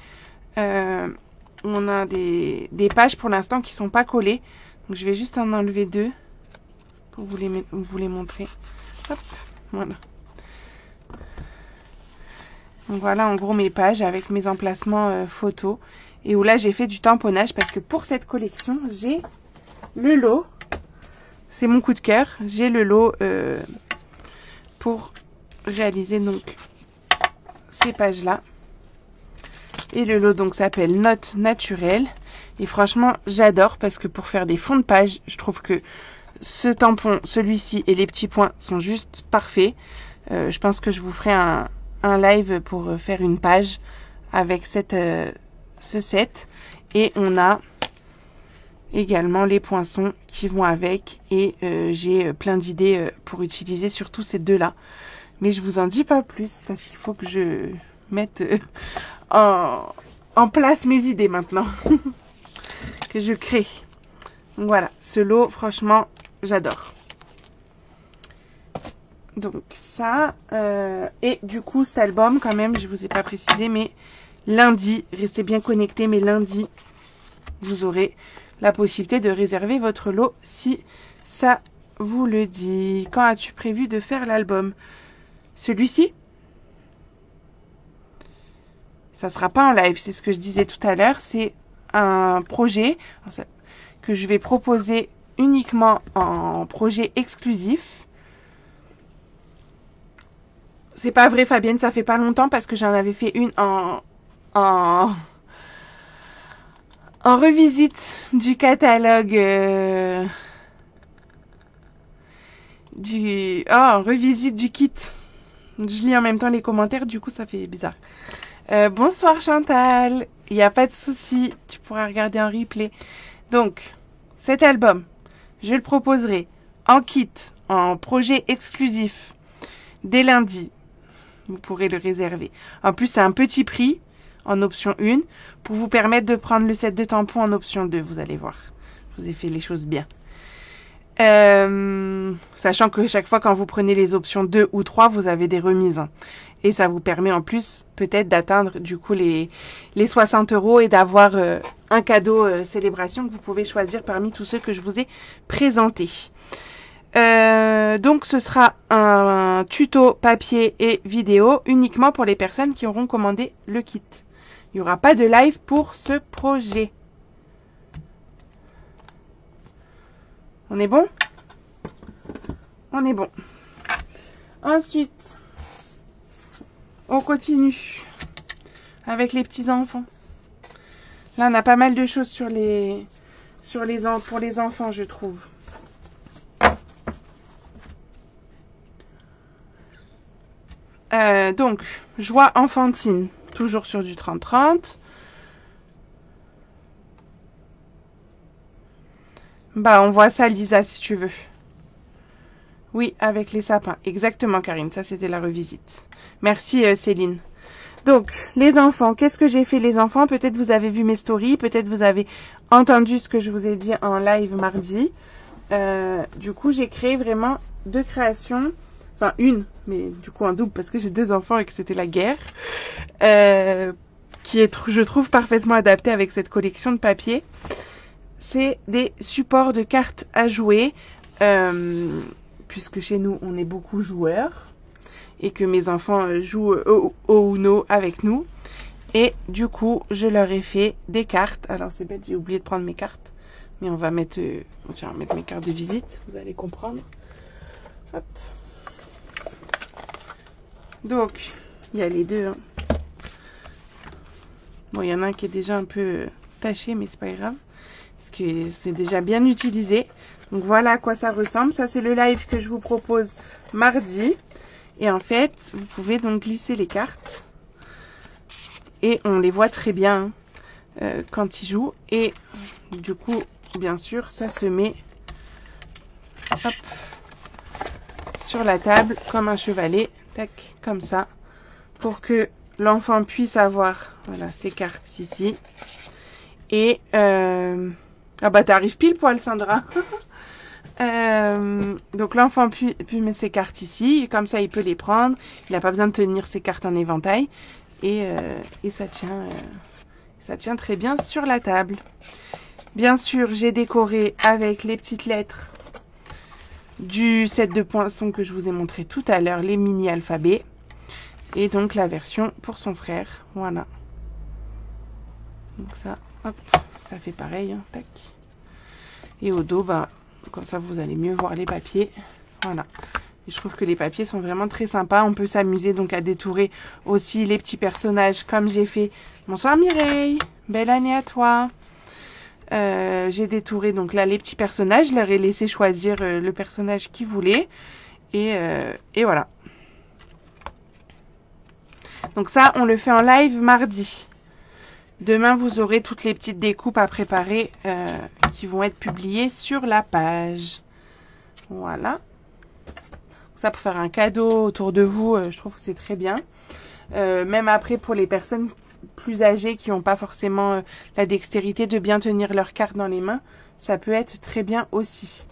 On a des pages pour l'instant qui sont pas collées. Donc je vais juste en enlever 2 pour vous les montrer. Hop, voilà. Donc voilà en gros mes pages avec mes emplacements photos. Et où là j'ai fait du tamponnage parce que pour cette collection j'ai le lot. C'est mon coup de cœur. J'ai le lot pour réaliser donc ces pages là. Et le lot donc s'appelle Notes naturelles. Et franchement j'adore parce que pour faire des fonds de page, je trouve que ce tampon, celui-ci et les petits points sont juste parfaits. Je pense que je vous ferai un live pour faire une page avec ce set. Et on a également les poinçons qui vont avec. Et j'ai plein d'idées pour utiliser surtout ces deux-là. Mais je vous en dis pas plus parce qu'il faut que je mette en place mes idées maintenant. Que je crée. Donc voilà, ce lot, franchement, j'adore. Donc ça, et du coup cet album quand même, je vous ai pas précisé, mais lundi, restez bien connectés, mais lundi, vous aurez la possibilité de réserver votre lot si ça vous le dit. Quand as-tu prévu de faire l'album? Celui-ci? Ça sera pas en live, c'est ce que je disais tout à l'heure, c'est un projet que je vais proposer uniquement en projet exclusif. C'est pas vrai Fabienne, ça fait pas longtemps parce que j'en avais fait une en revisite du catalogue en revisite du kit. Je lis en même temps les commentaires, du coup ça fait bizarre. Bonsoir Chantal, il n'y a pas de souci, tu pourras regarder en replay. Donc, cet album, je le proposerai en kit, en projet exclusif, dès lundi. Vous pourrez le réserver. En plus, c'est un petit prix, en option 1, pour vous permettre de prendre le set de tampons en option 2, vous allez voir. Je vous ai fait les choses bien. Sachant que chaque fois quand vous prenez les options 2 ou 3, vous avez des remises. Hein. Et ça vous permet en plus peut-être d'atteindre du coup les 60 € et d'avoir un cadeau célébration que vous pouvez choisir parmi tous ceux que je vous ai présentés. Donc ce sera un tuto papier et vidéo uniquement pour les personnes qui auront commandé le kit. Il n'y aura pas de live pour ce projet. On est bon? On est bon. Ensuite, on continue avec les petits enfants. Là, on a pas mal de choses pour les enfants, je trouve. Donc, joie enfantine, toujours sur du 30-30. Bah, on voit ça, Lisa, si tu veux. Oui, avec les sapins. Exactement, Karine. Ça, c'était la revisite. Merci, Céline. Donc, les enfants. Qu'est-ce que j'ai fait, les enfants? Peut-être vous avez vu mes stories. Peut-être vous avez entendu ce que je vous ai dit en live mardi. Du coup, j'ai créé vraiment 2 créations. Enfin, une, mais du coup en double parce que j'ai 2 enfants et que c'était la guerre. Qui est, je trouve, parfaitement adaptée avec cette collection de papier. C'est des supports de cartes à jouer. Puisque chez nous, on est beaucoup joueurs. Et que mes enfants jouent au Uno avec nous. Et du coup, je leur ai fait des cartes. Alors, c'est bête, j'ai oublié de prendre mes cartes. Mais on va mettre, mettre mes cartes de visite. Vous allez comprendre. Hop. Donc, il y a les 2. Hein. Bon, il y en a un qui est déjà un peu taché, mais c'est pas grave. Parce que c'est déjà bien utilisé. Donc, voilà à quoi ça ressemble. Ça, c'est le live que je vous propose mardi. Et en fait, vous pouvez donc glisser les cartes. Et on les voit très bien quand ils jouent. Et du coup, bien sûr, ça se met hop, sur la table comme un chevalet, tac, comme ça, pour que l'enfant puisse avoir, voilà, ses cartes ici. Et, ah bah t'arrives pile poil, Sandra. Donc l'enfant puis mettre ses cartes ici, et comme ça il peut les prendre, il n'a pas besoin de tenir ses cartes en éventail, et ça tient très bien sur la table. Bien sûr, j'ai décoré avec les petites lettres du set de poinçons que je vous ai montré tout à l'heure, les mini alphabets, et donc la version pour son frère, voilà. Donc ça, hop, ça fait pareil, hein, tac. Et au dos, bah, comme ça vous allez mieux voir les papiers, voilà. Et je trouve que les papiers sont vraiment très sympas, on peut s'amuser donc à détourer aussi les petits personnages comme j'ai fait. Bonsoir Mireille, belle année à toi. J'ai détouré donc là les petits personnages, je leur ai laissé choisir le personnage qu'ils voulaient, et voilà. Donc ça, on le fait en live mardi. Demain, vous aurez toutes les petites découpes à préparer qui vont être publiées sur la page. Voilà. Ça, pour faire un cadeau autour de vous, je trouve que c'est très bien. Même après, pour les personnes plus âgées qui n'ont pas forcément la dextérité de bien tenir leurs cartes dans les mains, ça peut être très bien aussi.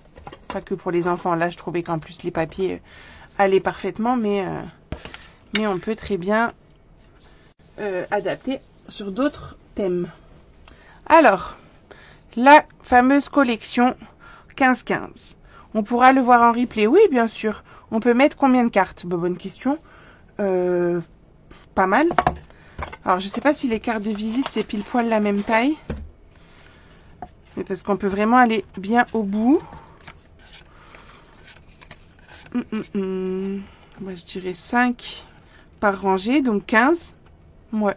Pas que pour les enfants. Là, je trouvais qu'en plus, les papiers allaient parfaitement, mais on peut très bien adapter sur d'autres thèmes. Alors, la fameuse collection 15-15. On pourra le voir en replay. Oui, bien sûr. On peut mettre combien de cartes? Bonne question. Pas mal. Alors, je sais pas si les cartes de visite, c'est pile poil la même taille. Mais parce qu'on peut vraiment aller bien au bout. Moi, je dirais 5 par rangée, donc 15. Ouais.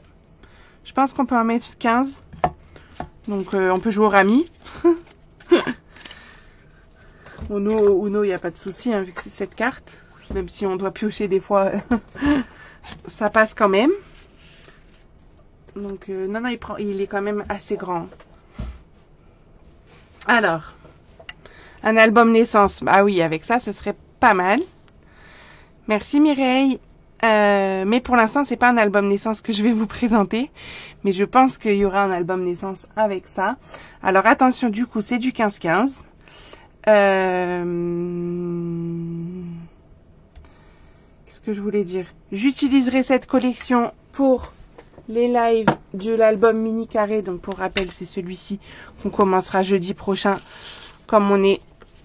Je pense qu'on peut en mettre 15. Donc, on peut jouer au rami. Uno, il n'y a pas de souci, hein, vu que c'est cette carte. Même si on doit piocher des fois, ça passe quand même. Donc, non, il est quand même assez grand. Alors, un album naissance. Ah oui, avec ça, ce serait pas mal. Merci Mireille. Mais pour l'instant, c'est pas un album naissance que je vais vous présenter. Mais je pense qu'il y aura un album naissance avec ça. Alors attention, du coup, c'est du 15-15. Qu'est-ce que je voulais dire? J'utiliserai cette collection pour les lives de l'album mini carré. Donc pour rappel, c'est celui-ci qu'on commencera jeudi prochain. Comme on est...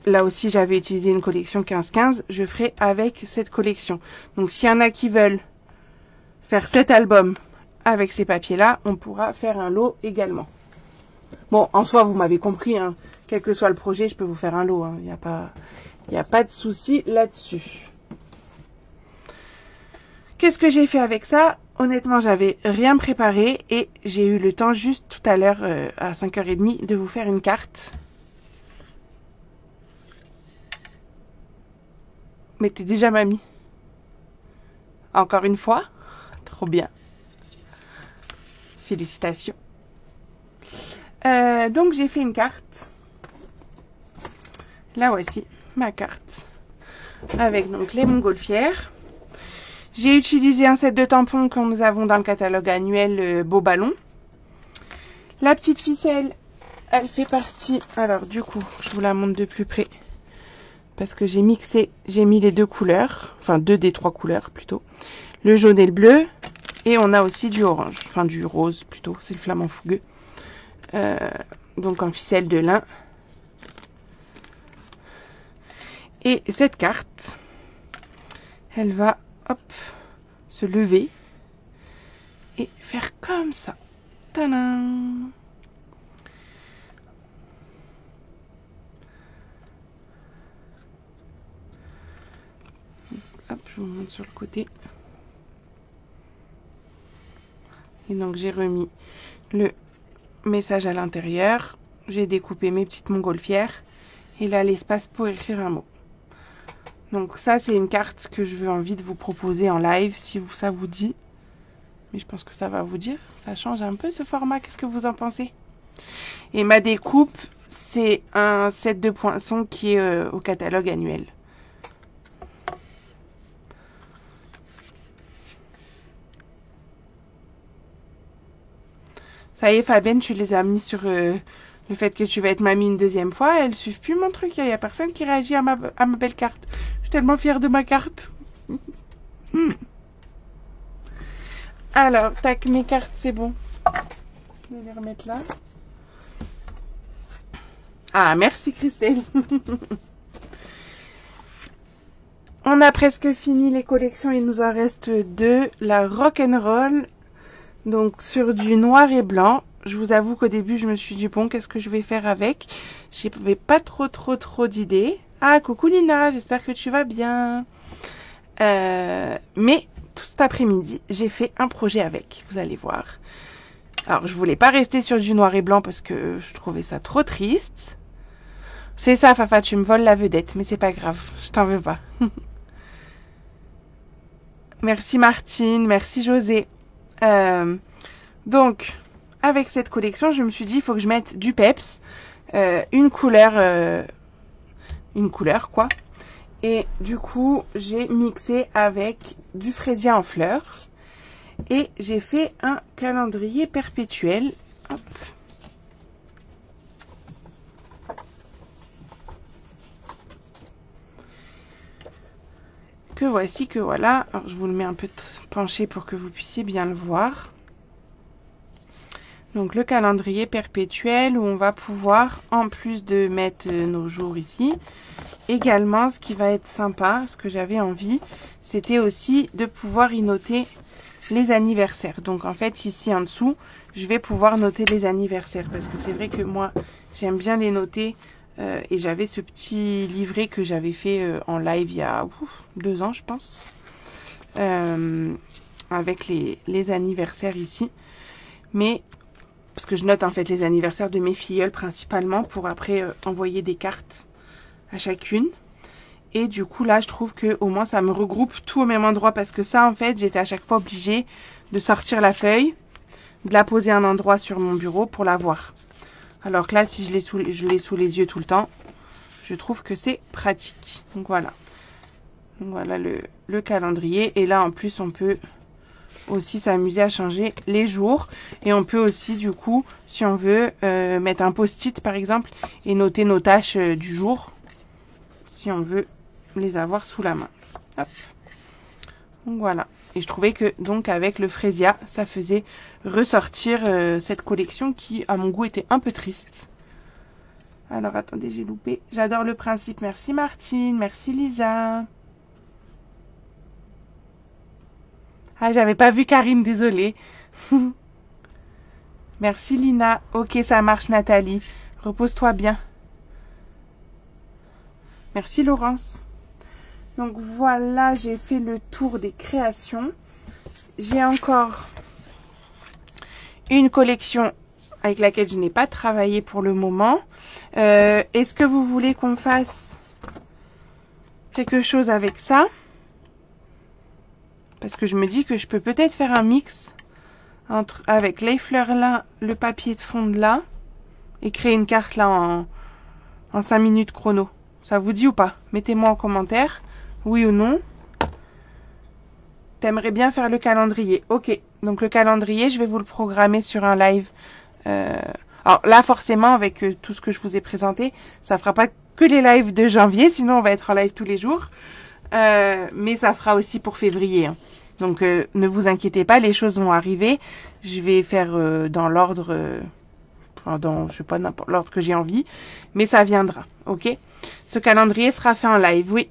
Là aussi, j'avais utilisé une collection 15-15. Je ferai avec cette collection. Donc, s'il y en a qui veulent faire cet album avec ces papiers-là, on pourra faire un lot également. Bon, en soi, vous m'avez compris. Hein, quel que soit le projet, je peux vous faire un lot. Il n'y a pas de souci là-dessus. Qu'est-ce que j'ai fait avec ça? Honnêtement, j'avais rien préparé. Et j'ai eu le temps juste tout à l'heure, à 5h30, de vous faire une carte. Mais t'es déjà mamie. Encore une fois. Trop bien. Félicitations. Donc j'ai fait une carte. Là voici ma carte. Avec donc les montgolfières. J'ai utilisé un set de tampons que nous avons dans le catalogue annuel Beau Ballon. La petite ficelle, elle fait partie... Alors du coup, je vous la montre de plus près. Parce que j'ai mis les deux couleurs, enfin 2 des 3 couleurs plutôt, le jaune et le bleu, et on a aussi du orange, enfin du rose plutôt, c'est le flamant fougueux, donc en ficelle de lin. Et cette carte, elle va, hop, se lever et faire comme ça. Tadam! Hop, je vous montre sur le côté. Et donc j'ai remis le message à l'intérieur. J'ai découpé mes petites montgolfières. Et là l'espace pour écrire un mot. Donc ça c'est une carte que je veux envie de vous proposer en live si ça vous dit. Mais je pense que ça va vous dire. Ça change un peu ce format. Qu'est-ce que vous en pensez? Et ma découpe, c'est un set de poinçons qui est au catalogue annuel. Ça y est, Fabienne, tu les as mis sur le fait que tu vas être mamie une deuxième fois. Elles suivent plus mon truc. Il y a personne qui réagit à ma belle carte. Je suis tellement fière de ma carte. Alors, tac, mes cartes, c'est bon. Je vais les remettre là. Ah, merci Christelle. On a presque fini les collections. Il nous en reste deux. La Rock'n'Roll. Donc, sur du noir et blanc. Je vous avoue qu'au début, je me suis dit, bon, qu'est-ce que je vais faire avec? J'avais pas trop d'idées. Ah, coucou Lina, j'espère que tu vas bien. Mais, tout cet après-midi, j'ai fait un projet avec. Vous allez voir. Alors, je voulais pas rester sur du noir et blanc parce que je trouvais ça trop triste. C'est ça, Fafa, tu me voles la vedette, mais c'est pas grave, je t'en veux pas. Merci Martine, merci José. Donc, avec cette collection, je me suis dit, il faut que je mette du peps, une couleur quoi. Et du coup, j'ai mixé avec du fraisier en fleurs. Et j'ai fait un calendrier perpétuel. Hop. Que voici, que voilà. Alors, je vous le mets un peu penché pour que vous puissiez bien le voir. Donc, le calendrier perpétuel où on va pouvoir, en plus de mettre nos jours ici, également, ce qui va être sympa, ce que j'avais envie, c'était aussi de pouvoir y noter les anniversaires. Donc, en fait, ici en dessous, je vais pouvoir noter les anniversaires parce que c'est vrai que moi, j'aime bien les noter. Et j'avais ce petit livret que j'avais fait en live il y a 2 ans, je pense. Avec les anniversaires ici. Mais, parce que je note en fait les anniversaires de mes filleules principalement pour après envoyer des cartes à chacune. Et du coup, là, je trouve que au moins ça me regroupe tout au même endroit parce que ça, en fait, j'étais à chaque fois obligée de sortir la feuille, de la poser à un endroit sur mon bureau pour la voir. Alors que là, si je l'ai sous les yeux tout le temps, je trouve que c'est pratique. Donc voilà. Donc voilà le calendrier. Et là, en plus, on peut aussi s'amuser à changer les jours. Et on peut aussi, du coup, si on veut, mettre un post-it, par exemple, et noter nos tâches du jour. Si on veut les avoir sous la main. Hop. Donc voilà. Et je trouvais que, donc, avec le Freesia, ça faisait ressortir cette collection qui, à mon goût, était un peu triste. Alors, attendez, j'ai loupé. J'adore le principe. Merci Martine. Merci Lisa. Ah, j'avais pas vu Karine, désolée. Merci Lina. Ok, ça marche Nathalie. Repose-toi bien. Merci Laurence. Donc voilà, j'ai fait le tour des créations. J'ai encore une collection avec laquelle je n'ai pas travaillé pour le moment. Est-ce que vous voulez qu'on fasse quelque chose avec ça? Parce que je me dis que je peux peut-être faire un mix avec les fleurs là, le papier de fond là, et créer une carte là en 5 minutes chrono. Ça vous dit ou pas? Mettez-moi en commentaire, oui ou non. T'aimerais bien faire le calendrier. Ok, donc le calendrier, je vais vous le programmer sur un live. Alors là, forcément, avec tout ce que je vous ai présenté, ça fera pas que les lives de janvier, sinon on va être en live tous les jours. Mais ça fera aussi pour février. Hein. Donc ne vous inquiétez pas, les choses vont arriver. Je vais faire dans l'ordre, je sais pas n'importe l'ordre que j'ai envie, mais ça viendra. Ok. Ce calendrier sera fait en live, oui.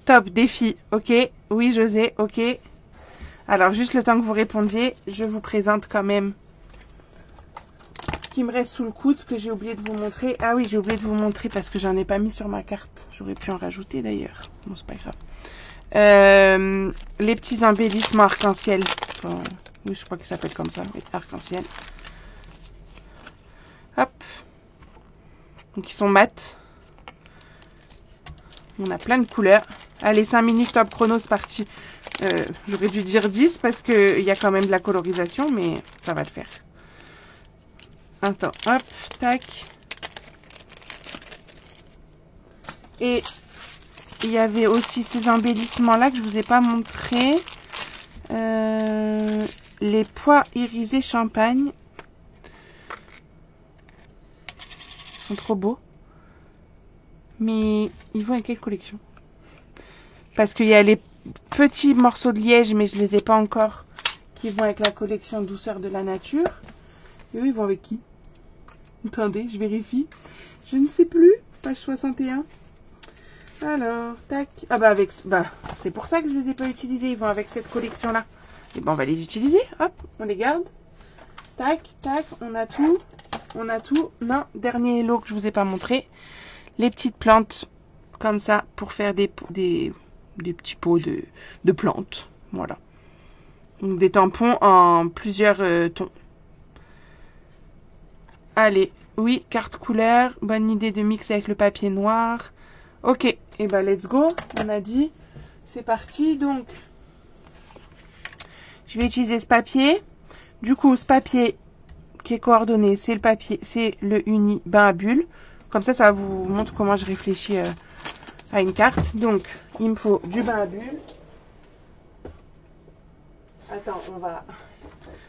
Top, défi, ok. Oui, José, ok. Alors, juste le temps que vous répondiez, je vous présente quand même ce qui me reste sous le coude, ce que j'ai oublié de vous montrer. Ah oui, j'ai oublié de vous montrer parce que j'en ai pas mis sur ma carte. J'aurais pu en rajouter d'ailleurs. Bon, c'est pas grave. Les petits embellissements arc-en-ciel. Enfin, oui, je crois qu'ils s'appellent comme ça, arc-en-ciel. Hop. Donc, ils sont mat. On a plein de couleurs. Allez, 5 minutes top chrono, c'est parti. J'aurais dû dire 10 parce qu'il y a quand même de la colorisation, mais ça va le faire. Attends, hop, tac. Et il y avait aussi ces embellissements-là que je vous ai pas montré. les pois irisés champagne. Ils sont trop beaux. Mais ils vont avec quelle collection? Parce qu'il y a les petits morceaux de liège, mais je les ai pas encore, qui vont avec la collection douceur de la nature. Et eux, ils vont avec qui? Attendez, je vérifie. Je ne sais plus. Page 61. Alors, tac. Ah bah avec... Bah, c'est pour ça que je les ai pas utilisés. Ils vont avec cette collection-là. Et ben on va les utiliser. Hop, on les garde. Tac, tac, on a tout. On a tout. Non, dernier lot que je vous ai pas montré. Les petites plantes comme ça pour faire des petits pots de plantes. Voilà. Donc des tampons en plusieurs tons. Allez, oui, carte couleur. Bonne idée de mix avec le papier noir. Ok, et ben let's go. On a dit, c'est parti. Donc, je vais utiliser ce papier. Du coup, ce papier qui est coordonné, c'est le papier, c'est le uni bain à bulles. Comme ça vous montre comment je réfléchis à une carte. Donc, il me faut du bain à bulles. Attends,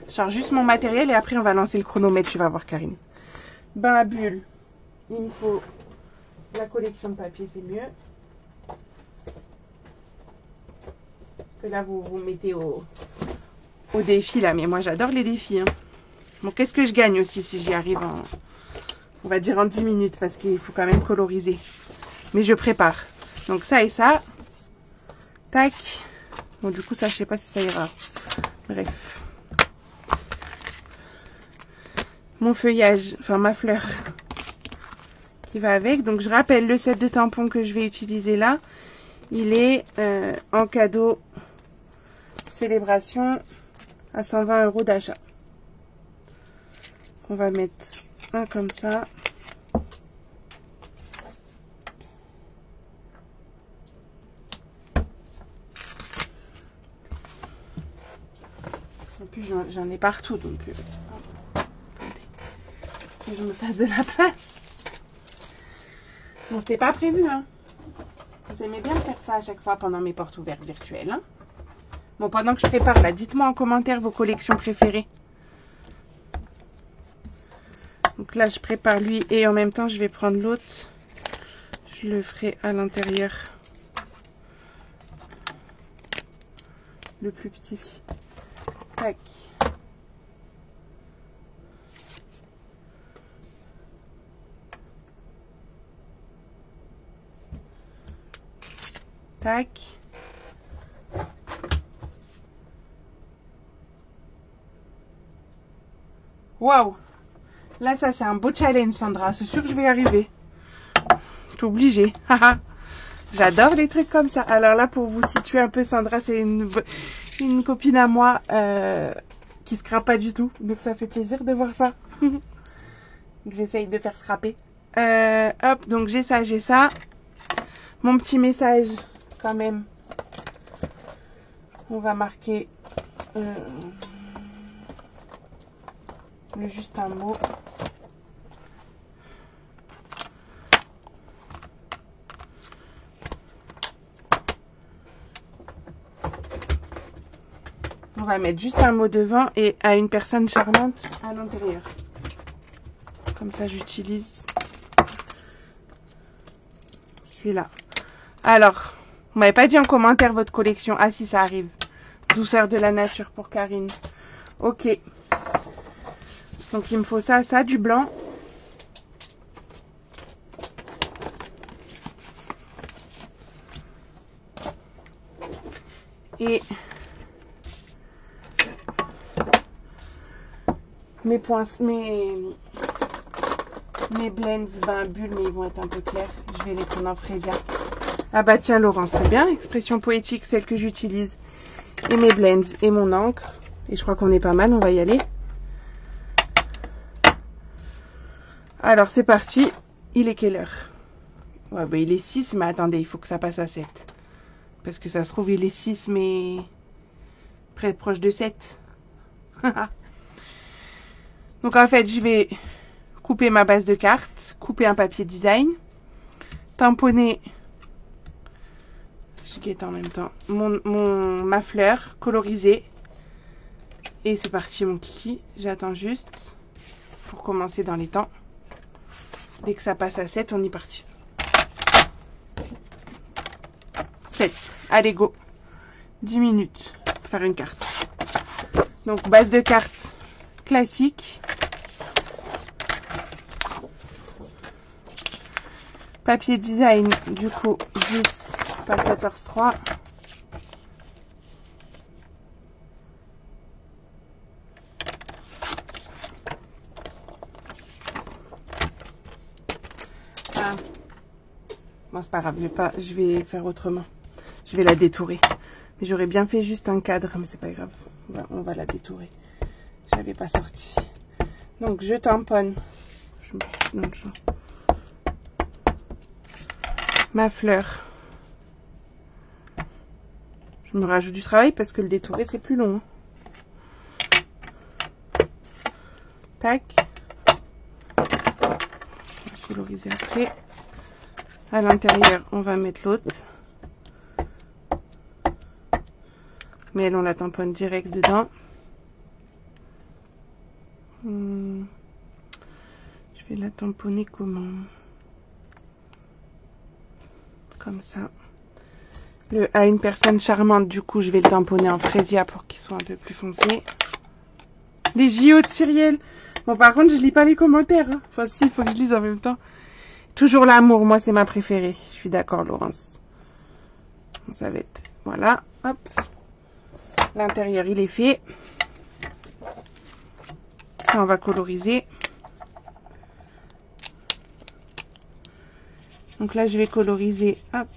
je charge juste mon matériel et après on va lancer le chronomètre, tu vas voir Karine. Bain à bulles, il me faut la collection de papier, c'est mieux. Parce que là, vous mettez au défi là, mais moi j'adore les défis. Hein. Bon, qu'est-ce que je gagne aussi si j'y arrive on va dire en 10 minutes parce qu'il faut quand même coloriser. Mais je prépare. Donc ça et ça. Tac. Bon, du coup, ça, je sais pas si ça ira. Bref. Mon feuillage, enfin ma fleur qui va avec. Donc je rappelle le set de tampons que je vais utiliser là. Il est en cadeau célébration à 120 € d'achat. On va mettre un comme ça. En plus j'en ai partout donc que je me fasse de la place. Bon, c'était pas prévu hein. Vous aimez bien faire ça à chaque fois pendant mes portes ouvertes virtuelles hein. Bon, pendant que je prépare là, dites-moi en commentaire vos collections préférées. Donc là, je prépare lui et en même temps, je vais prendre l'autre. Je le ferai à l'intérieur. Le plus petit. Tac. Tac. Waouh! Là, ça, c'est un beau challenge, Sandra. C'est sûr que je vais y arriver. Je suis obligée. J'adore les trucs comme ça. Alors là, pour vous situer un peu, Sandra, c'est une copine à moi qui scrape pas du tout. Donc, ça fait plaisir de voir ça. J'essaye de faire scraper. Hop, donc j'ai ça, j'ai ça. Mon petit message, quand même. On va marquer juste un mot. On va mettre juste un mot devant et à une personne charmante à l'intérieur. Comme ça, j'utilise celui-là. Alors, vous m'avez pas dit en commentaire votre collection. Ah si, ça arrive. Douceur de la nature pour Karine. Ok. Donc, il me faut ça, ça, du blanc. Et mes blends bain à bulles, mais ils vont être un peu clairs. Je vais les prendre en frésia. Ah bah tiens, Laurence, c'est bien, expression poétique, celle que j'utilise. Et mes blends et mon encre. Et je crois qu'on est pas mal, on va y aller. Alors, c'est parti. Il est quelle heure? Ouais, bah il est 6, mais attendez, il faut que ça passe à 7. Parce que ça se trouve, il est 6, mais proche de 7. Donc, en fait, je vais couper ma base de cartes, couper un papier design, tamponner, je guette en même temps, ma fleur colorisée. Et c'est parti mon kiki. J'attends juste pour commencer dans les temps. Dès que ça passe à 7, on y partit. 7. Allez, go. 10 minutes pour faire une carte. Donc, base de carte classique. Papier design, du coup, 10 par 14,3. Ah. Bon, c'est pas grave, je vais faire autrement. Je vais la détourer. Mais j'aurais bien fait juste un cadre, mais c'est pas grave. On va la détourer. Je l'avais pas sorti. Donc, je tamponne. Je me suis dans le champ. Ma fleur. Je me rajoute du travail parce que le détourer c'est plus long. Tac. On va coloriser après. À l'intérieur, on va mettre l'autre. Mais elle, on la tamponne direct dedans. Je vais la tamponner comment? Comme ça. Le à une personne charmante, du coup, je vais le tamponner en Fresia pour qu'il soit un peu plus foncé. Les JO de Cyrielle. Bon, par contre, je lis pas les commentaires. Hein. Enfin, si, il faut que je lise en même temps. Toujours l'amour, moi, c'est ma préférée. Je suis d'accord, Laurence. Ça va être... Voilà, hop. L'intérieur, il est fait. Ça, on va coloriser. Donc là, je vais coloriser, hop.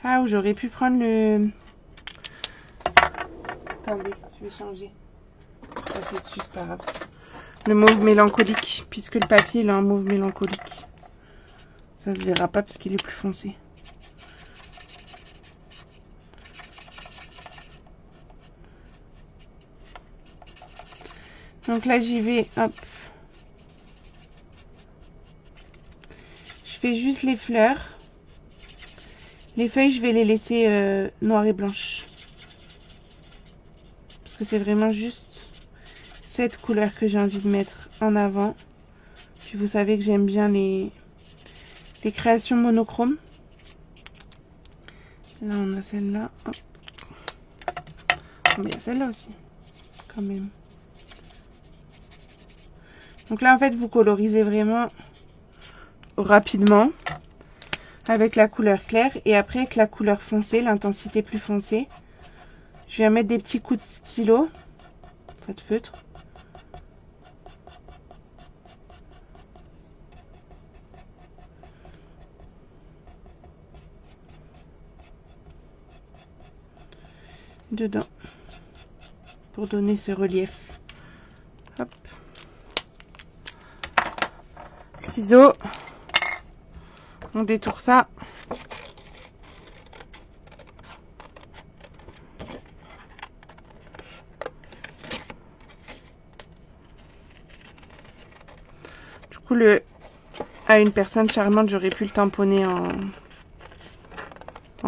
Ah, où j'aurais pu prendre le... Attendez, je vais changer. Passer dessus, c'est pas grave. Le mauve mélancolique, puisque le papier, il a un mauve mélancolique. Ça se verra pas parce qu'il est plus foncé. Donc là, j'y vais, hop. Je fais juste les fleurs. Les feuilles, je vais les laisser noires et blanches. Parce que c'est vraiment juste cette couleur que j'ai envie de mettre en avant. Puis vous savez que j'aime bien les créations monochromes. Là, on a celle-là. Mais il y a celle-là aussi, quand même. Donc là, en fait, vous colorisez vraiment rapidement avec la couleur claire. Et après, avec la couleur foncée, l'intensité plus foncée, je vais mettre des petits coups de stylo, enfin de feutre. Dedans. Pour donner ce relief. Hop. Ciseaux. On détourne ça. Du coup, à une personne charmante, j'aurais pu le tamponner en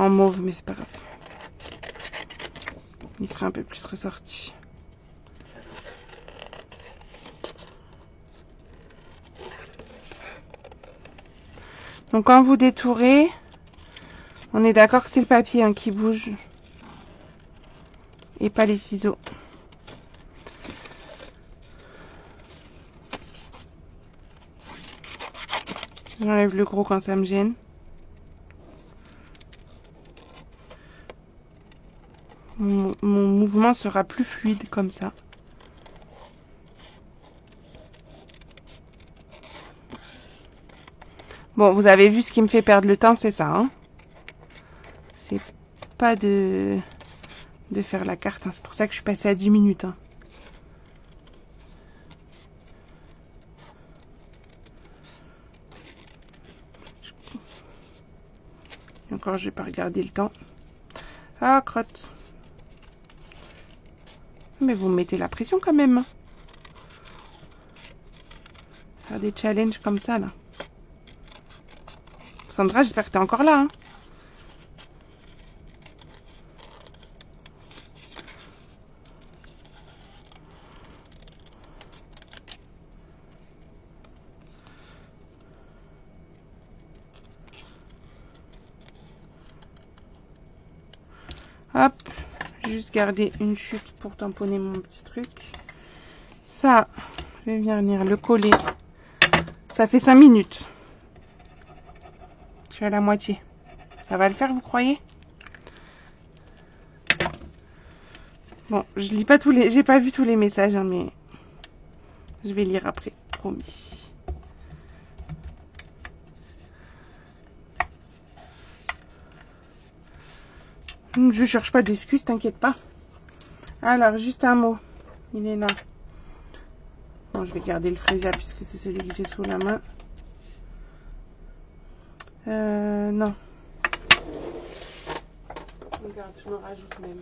mauve, mais c'est pas grave. Il serait un peu plus ressorti. Donc quand vous détourez, on est d'accord que c'est le papier hein, qui bouge et pas les ciseaux. J'enlève le gros quand ça me gêne. Mon mouvement sera plus fluide comme ça. Bon, vous avez vu ce qui me fait perdre le temps, c'est ça. Hein, c'est pas de faire la carte. Hein. C'est pour ça que je suis passée à 10 minutes. Hein. Et encore, je vais pas regarder le temps. Ah, crotte. Mais vous mettez la pression quand même. Hein. Faire des challenges comme ça, là. Sandra, j'espère que t'es encore là. Hein. Hop, juste garder une chute pour tamponner mon petit truc. Ça, je vais venir le coller. Ça fait 5 minutes. Je suis à la moitié. Ça va le faire, vous croyez? Bon, je lis pas tous les... J'ai pas vu tous les messages, hein, mais je vais lire après, promis. Je cherche pas d'excuses, t'inquiète pas. Alors, juste un mot. Il est là. Bon, je vais garder le fraisier puisque c'est celui que j'ai sous la main. Non. Regarde, je me rajoute même.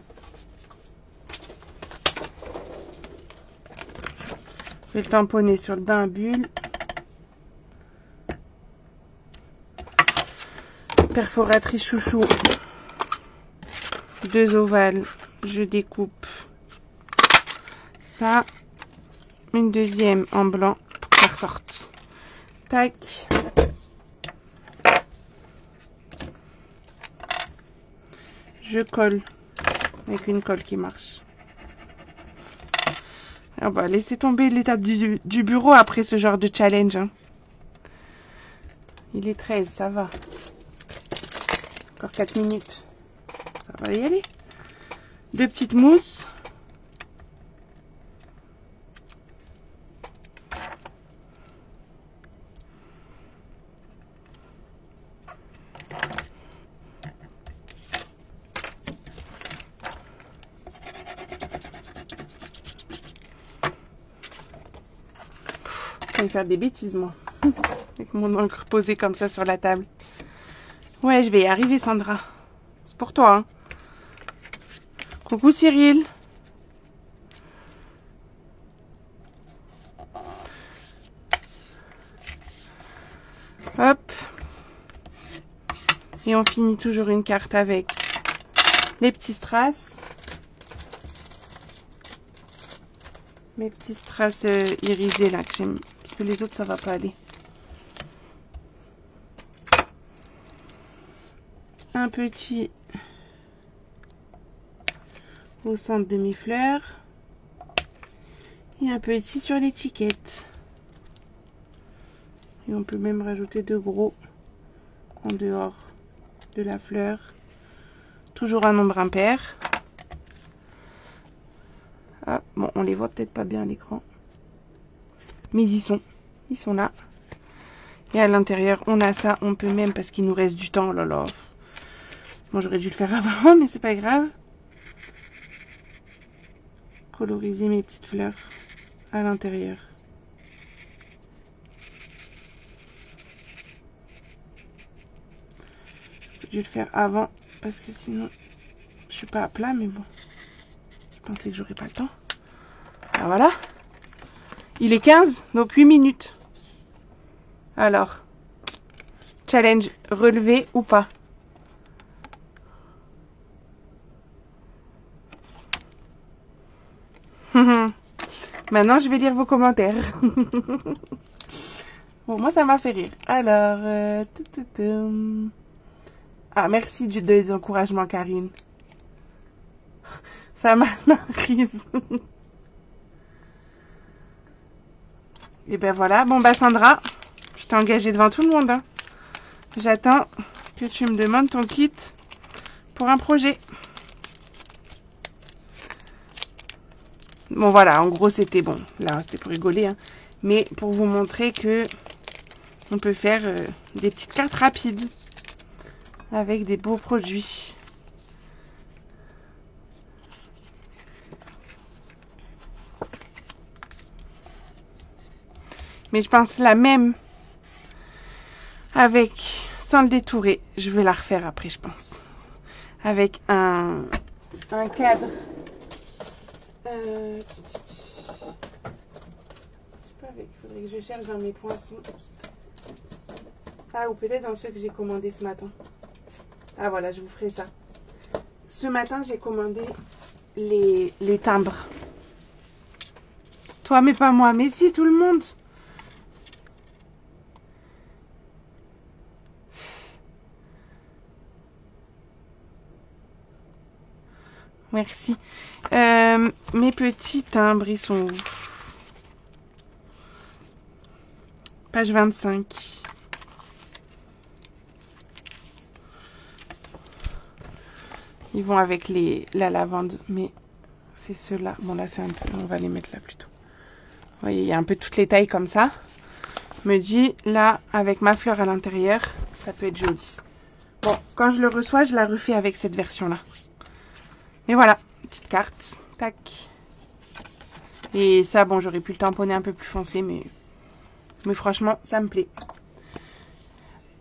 Je vais le tamponner sur le bain à bulles. Perforatrice chouchou. 2 ovales. Je découpe ça. Une deuxième en blanc pour que ça ressorte. Tac. Je colle avec une colle qui marche. On va laisser tomber l'étape du bureau après ce genre de challenge. Hein. Il est 13, ça va. Encore 4 minutes. Ça va y aller. 2 petites mousses. Je vais faire des bêtises, moi. Avec mon encre posée comme ça sur la table. Ouais, je vais y arriver, Sandra. C'est pour toi, hein. Coucou, Cyril. Hop. Et on finit toujours une carte avec les petits strass. Mes petits strass irisés, là, que j'aime. Parce que les autres, ça va pas aller. Un petit au centre de mes fleurs et un petit sur l'étiquette. Et on peut même rajouter 2 gros en dehors de la fleur. Toujours un nombre impair. Ah, bon, on les voit peut-être pas bien à l'écran. Mais ils y sont. Ils sont là. Et à l'intérieur, on a ça. On peut même, parce qu'il nous reste du temps. Oh là là. Bon, j'aurais dû le faire avant, mais c'est pas grave. Coloriser mes petites fleurs à l'intérieur. J'ai dû le faire avant parce que sinon je suis pas à plat, mais bon, je pensais que j'aurais pas le temps. Ah, voilà, il est 15, donc 8 minutes. Alors, challenge relevé ou pas? Maintenant, je vais lire vos commentaires. Bon, moi, ça m'a fait rire. Alors, ah, merci des encouragements, Karine. Ça m'a rise. Et ben voilà. Bon, bah, Sandra, je t'ai engagée devant tout le monde. Hein. J'attends que tu me demandes ton kit pour un projet. Bon, voilà. En gros, c'était bon. Là, c'était pour rigoler. Hein. Mais pour vous montrer que on peut faire des petites cartes rapides avec des beaux produits. Mais je pense la même avec, sans le détourer, je vais la refaire après, je pense. Avec un cadre. Je sais pas, il faudrait que je cherche dans mes poinçons. Ah, ou peut-être dans ceux que j'ai commandés ce matin. Ah, voilà, je vous ferai ça. Ce matin, j'ai commandé les timbres. Toi, mais pas moi. Mais si, tout le monde. Merci. Mes petits timbres, ils sont où? Page 25. Ils vont avec la lavande, mais c'est ceux-là. Bon, là, c'est un peu... On va les mettre là plutôt. Vous voyez, il y a un peu toutes les tailles comme ça. Je me dis, là, avec ma fleur à l'intérieur, ça peut être joli. Bon, quand je le reçois, je la refais avec cette version-là. Et voilà, petite carte. Tac. Et ça, bon, j'aurais pu le tamponner un peu plus foncé, mais franchement, ça me plaît.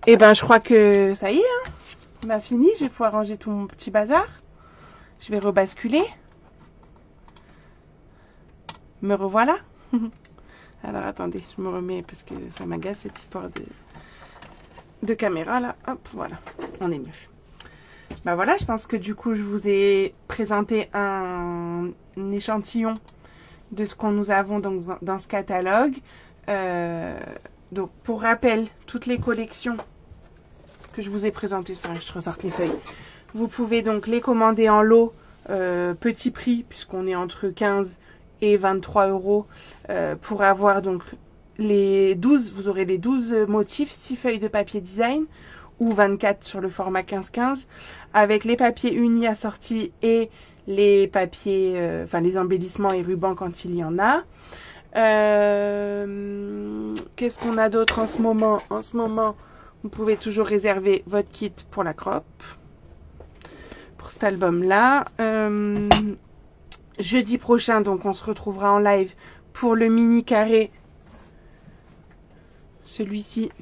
Et ben, je crois que ça y est, hein. On a fini. Je vais pouvoir ranger tout mon petit bazar. Je vais rebasculer. Me revoilà. Alors, attendez, je me remets parce que ça m'agace cette histoire de caméra, là. Hop, voilà. On est mieux. Ben voilà, je pense que du coup, je vous ai présenté un échantillon de ce qu'on nous avons donc dans ce catalogue. Donc, pour rappel, toutes les collections que je vous ai présentées, ça, je ressorte les feuilles. Vous pouvez donc les commander en lot, petit prix, puisqu'on est entre 15 et 23 euros, pour avoir donc les 12, vous aurez les 12 motifs, 6 feuilles de papier design, ou 24 sur le format 15-15, avec les papiers unis assortis et les papiers, enfin les embellissements et rubans quand il y en a. Qu'est-ce qu'on a d'autre en ce moment? En ce moment, vous pouvez toujours réserver votre kit pour la crop, pour cet album-là. Jeudi prochain, donc on se retrouvera en live pour le mini carré. Celui-ci.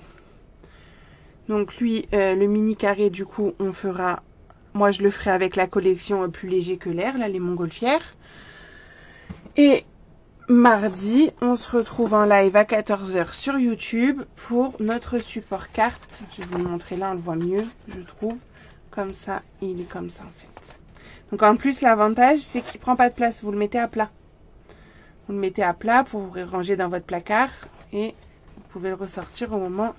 Donc lui, le mini carré, du coup, on fera... Moi, je le ferai avec la collection plus léger que l'air, là, les montgolfières. Et mardi, on se retrouve en live à 14 h sur YouTube pour notre support carte. Je vais vous le montrer là, on le voit mieux, je trouve. Comme ça, il est comme ça, en fait. Donc, en plus, l'avantage, c'est qu'il ne prend pas de place. Vous le mettez à plat. Vous le mettez à plat pour vous ranger dans votre placard. Et vous pouvez le ressortir au moment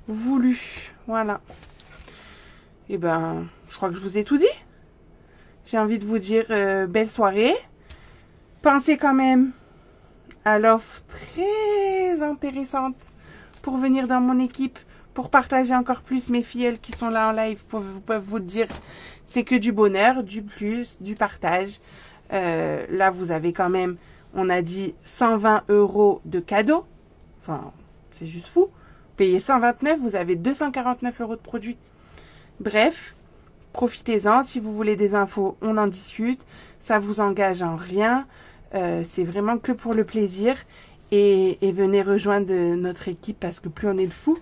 voulu. Voilà. Et ben, je crois que je vous ai tout dit. J'ai envie de vous dire belle soirée. Pensez quand même à l'offre très intéressante pour venir dans mon équipe, pour partager encore plus. Mes filleuls qui sont là en live peuvent vous le dire. C'est que du bonheur, du plus, du partage. Là, vous avez quand même, on a dit 120 euros de cadeaux. Enfin, c'est juste fou. Payez 129, vous avez 249 euros de produits. Bref, profitez-en. Si vous voulez des infos, on en discute. Ça vous engage en rien. C'est vraiment que pour le plaisir. Et venez rejoindre notre équipe parce que plus on est de fous,